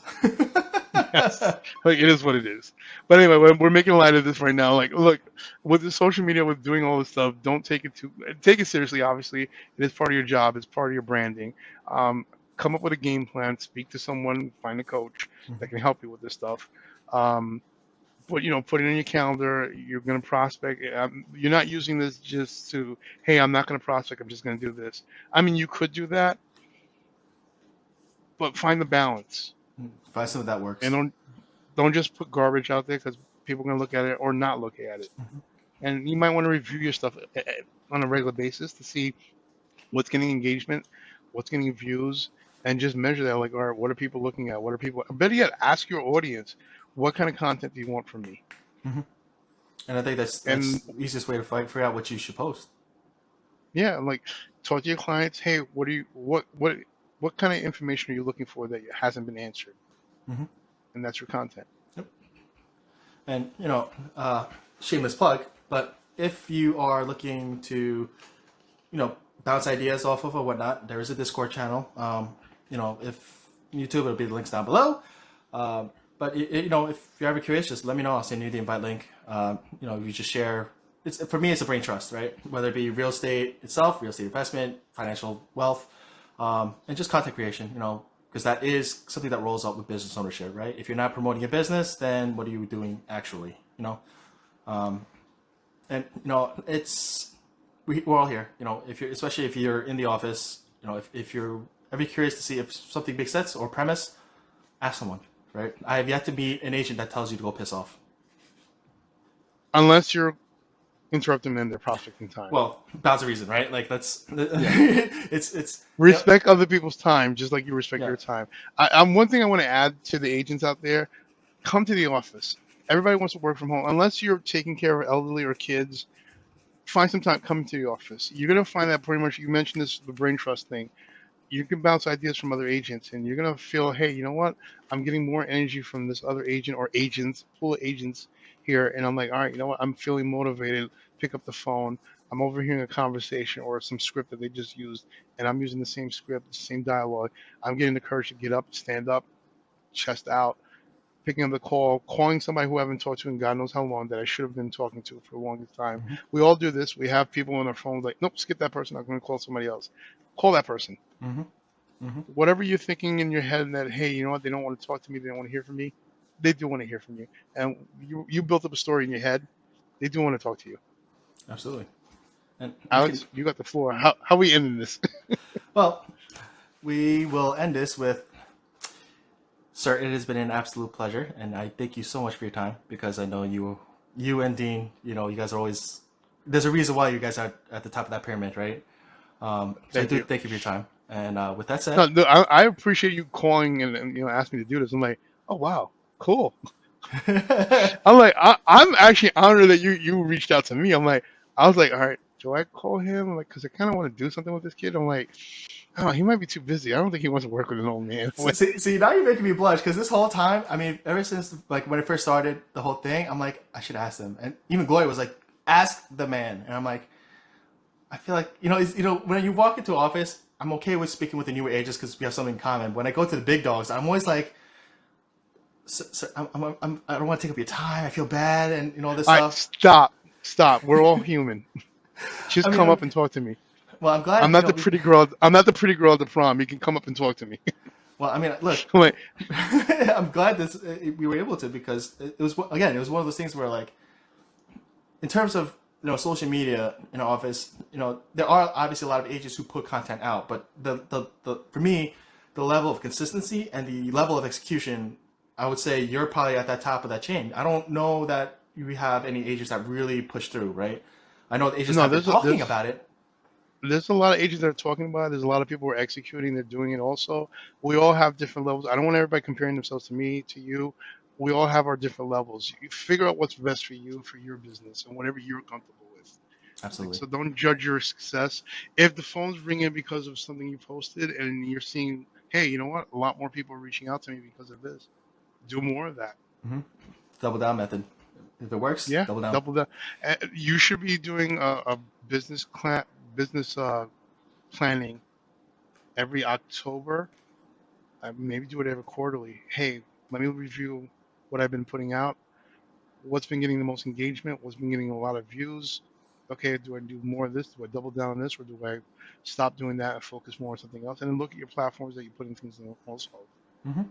S2: Yes, like it is what it is. But anyway, we're making light of this right now. Like, look, with the social media, with doing all this stuff, don't take it seriously. Obviously, it is part of your job. It's part of your branding. Um, Come up with a game plan. Speak to someone. Find a coach that can help you with this stuff. Um, but put it in your calendar. You're going to prospect. You're not using this just to, hey, I'm not going to prospect. I'm just going to do this. I mean, you could do that, but find the balance
S1: Find something that
S2: and
S1: works.
S2: don't just put garbage out there because people are going to look at it or not look at it.
S1: Mhm.
S2: And you might want to review your stuff on a regular basis to see what's getting engagement, what's getting views, and just measure that. Like, all right, what are people looking at? What are people? Better yet, ask your audience, what kind of content do you want from me?
S1: Mhm. And I think that's
S2: And
S1: the easiest way to figure out what you should post.
S2: yeah, like talk to your clients. Hey, what kind of information are you looking for that hasn't been answered?
S1: Hmm.
S2: And that's your content.
S1: Yep. And shameless plug, but if you are looking to bounce ideas off of or whatnot, there is a Discord channel. If YouTube, it'll be the links down below. But if you're ever curious, just let me know. I'll send you the invite link. You just share. It's for me. It's a brain trust, right? Whether it be real estate itself, real estate investment, financial wealth, and just content creation. Because that is something that rolls up with business ownership, right? If you're not promoting your business, then what are you doing actually? And it's we're all here. If you're especially if you're in the office, if you're ever curious to see if something makes sense or premise, ask someone, right? I have yet to meet an agent that tells you to go piss off.
S2: Unless you're interrupting them in their prospecting time.
S1: Well, that's a reason, right? Like that's
S2: Yeah.
S1: it's
S2: Respect other people's time, just like you respect
S1: yeah.
S2: your time. I'm one thing I want to add to the agents out there: come to the office. Everybody wants to work from home, unless you're taking care of elderly or kids. find some time coming to the office. You're gonna find that pretty much. You mentioned this, the brain trust thing. You can bounce ideas from other agents, and you're gonna feel, hey, you know what? I'm getting more energy from this other agent or agents, pool of agents here, and I'm like, all right, you know what? I'm feeling motivated. Pick up the phone. I'm overhearing a conversation or some script that they just used, and I'm using the same script, the same dialogue. I'm getting the courage to get up, stand up, chest out, picking up the call, calling somebody who I haven't talked to in God knows how long that I should have been talking to for the longest time.
S1: Mm-hmm.
S2: We all do this. We have people on our phones like, nope, skip that person. I'm going to call somebody else. Call that person.
S1: Mm-hmm. Mm-hmm.
S2: Whatever you're thinking in your head that, hey, you know what, they don't want to talk to me, they don't want to hear from me, they do want to hear from you. And you built up a story in your head, they do want to talk to you.
S1: Absolutely. And
S2: Alex, you got the floor. How are we ending this?
S1: well, we will end this with, sir, it has been an absolute pleasure, and I thank you so much for your time, because I know you and Dean, you guys are always, there's a reason why you guys are at the top of that pyramid, right? So
S2: Thank you.
S1: thank you for your time. And with that said,
S2: No, I appreciate you calling and asking me to do this. I'm like, oh wow, cool. I'm like, I'm actually honored that you reached out to me. I was like, all right, do I call him? Like, because I kind of want to do something with this kid. I'm like, oh, he might be too busy. I don't think he wants to work with an old man.
S1: see, now you're making me blush, because this whole time, I mean, ever since like when it first started, the whole thing, I'm like, I should ask him. And even Gloria was like, ask the man. And I'm like, I feel like, when you walk into office, I'm okay with speaking with the newer agents because we have something in common. When I go to the big dogs, I'm always like, sir, I don't want to take up your time. I feel bad, and all this
S2: All right,
S1: stuff.
S2: stop. We're all human. Just
S1: I mean,
S2: come up and talk to me.
S1: well, I'm glad.
S2: I'm not the pretty girl. I'm not the pretty girl at the prom. You can come up and talk to me.
S1: Well, I mean, look,
S2: I'm like,
S1: I'm glad we were able to, because it was one of those things where, like, in terms of social media in our office, there are obviously a lot of agents who put content out, but the for me, the level of consistency and the level of execution, I would say you're probably at that top of that chain. I don't know that we have any agents that really push through, right? I know the agents have been talking about it.
S2: There's a lot of agents that are talking about it. There's a lot of people who are executing. They're doing it also. We all have different levels. I don't want everybody comparing themselves to me, to you. We all have our different levels. You figure out what's best for you, for your business, and whatever you're comfortable with.
S1: Absolutely.
S2: So don't judge your success. If the phone's ringing because of something you posted and you're seeing, hey, you know what? A lot more people are reaching out to me because of this. Do more of that.
S1: Mm-hmm. Double down method. If it works,
S2: Yeah,
S1: double down.
S2: double down. You should be doing a business planning every October. Maybe do it every quarterly. Hey, let me review what I've been putting out. What's been getting the most engagement? What's been getting a lot of views? Okay, do I do more of this? Do I double down on this, or do I stop doing that and focus more on something else? And then look at your platforms that you're putting things in also.
S1: Mm-hmm.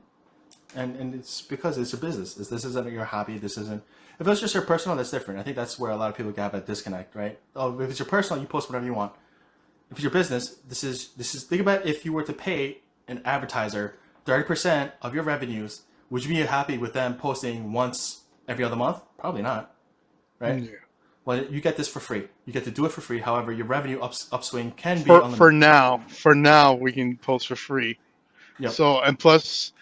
S1: And it's because it's a business. This isn't your hobby. This isn't. If it's just your personal, that's different. I think that's where a lot of people have a disconnect, right? Oh, if it's your personal, you post whatever you want. If it's your business, this is. Think about if you were to pay an advertiser 30% of your revenues, would you be happy with them posting once every other month? Probably not, right?
S2: Yeah.
S1: Well, you get this for free. You get to do it for free. However, your revenue upswing can be unlimited.
S2: For now, we can post for free.
S1: Yep.
S2: So, and plus,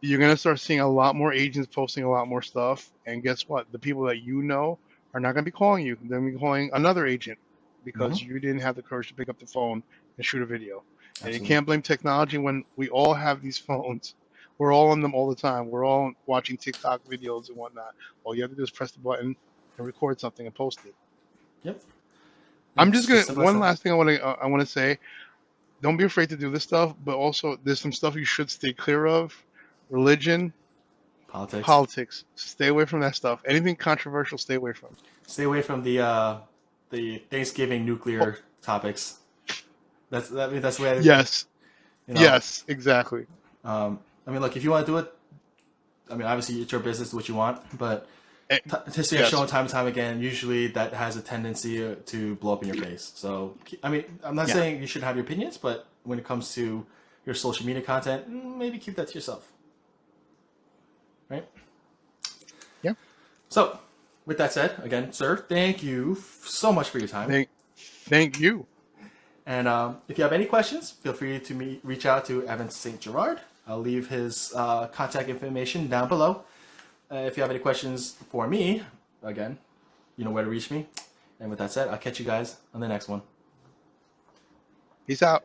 S2: you're gonna start seeing a lot more agents posting a lot more stuff. And guess what? The people that you know are not gonna be calling you. They're gonna be calling another agent because you didn't have the courage to pick up the phone and shoot a video.
S1: Absolutely.
S2: And you can't blame technology when we all have these phones. We're all on them all the time. We're all watching TikTok videos and whatnot. All you have to do is press the button and record something and post it.
S1: Yep.
S2: I'm just gonna. One last thing I want to say. Don't be afraid to do this stuff, but also there's some stuff you should stay clear of. Religion, politics. Stay away from that stuff. Anything controversial, stay away from.
S1: Stay away from the Thanksgiving nuclear topics. That's the way.
S2: Yes. Yes, exactly.
S1: I mean, look, if you want to do it, I mean, obviously it's your business, what you want, but history has shown time and time again, usually that has a tendency to blow up in your face. So, I mean, I'm not saying you shouldn't have your opinions, but when it comes to your social media content, maybe keep that to yourself. Right?
S2: Yeah.
S1: So, with that said, again, sir, thank you so much for your time.
S2: Thank you.
S1: And if you have any questions, feel free to reach out to Evantz St. Gerard. I'll leave his contact information down below. If you have any questions for me, again, you know where to reach me. And with that said, I'll catch you guys on the next one.
S2: Peace out.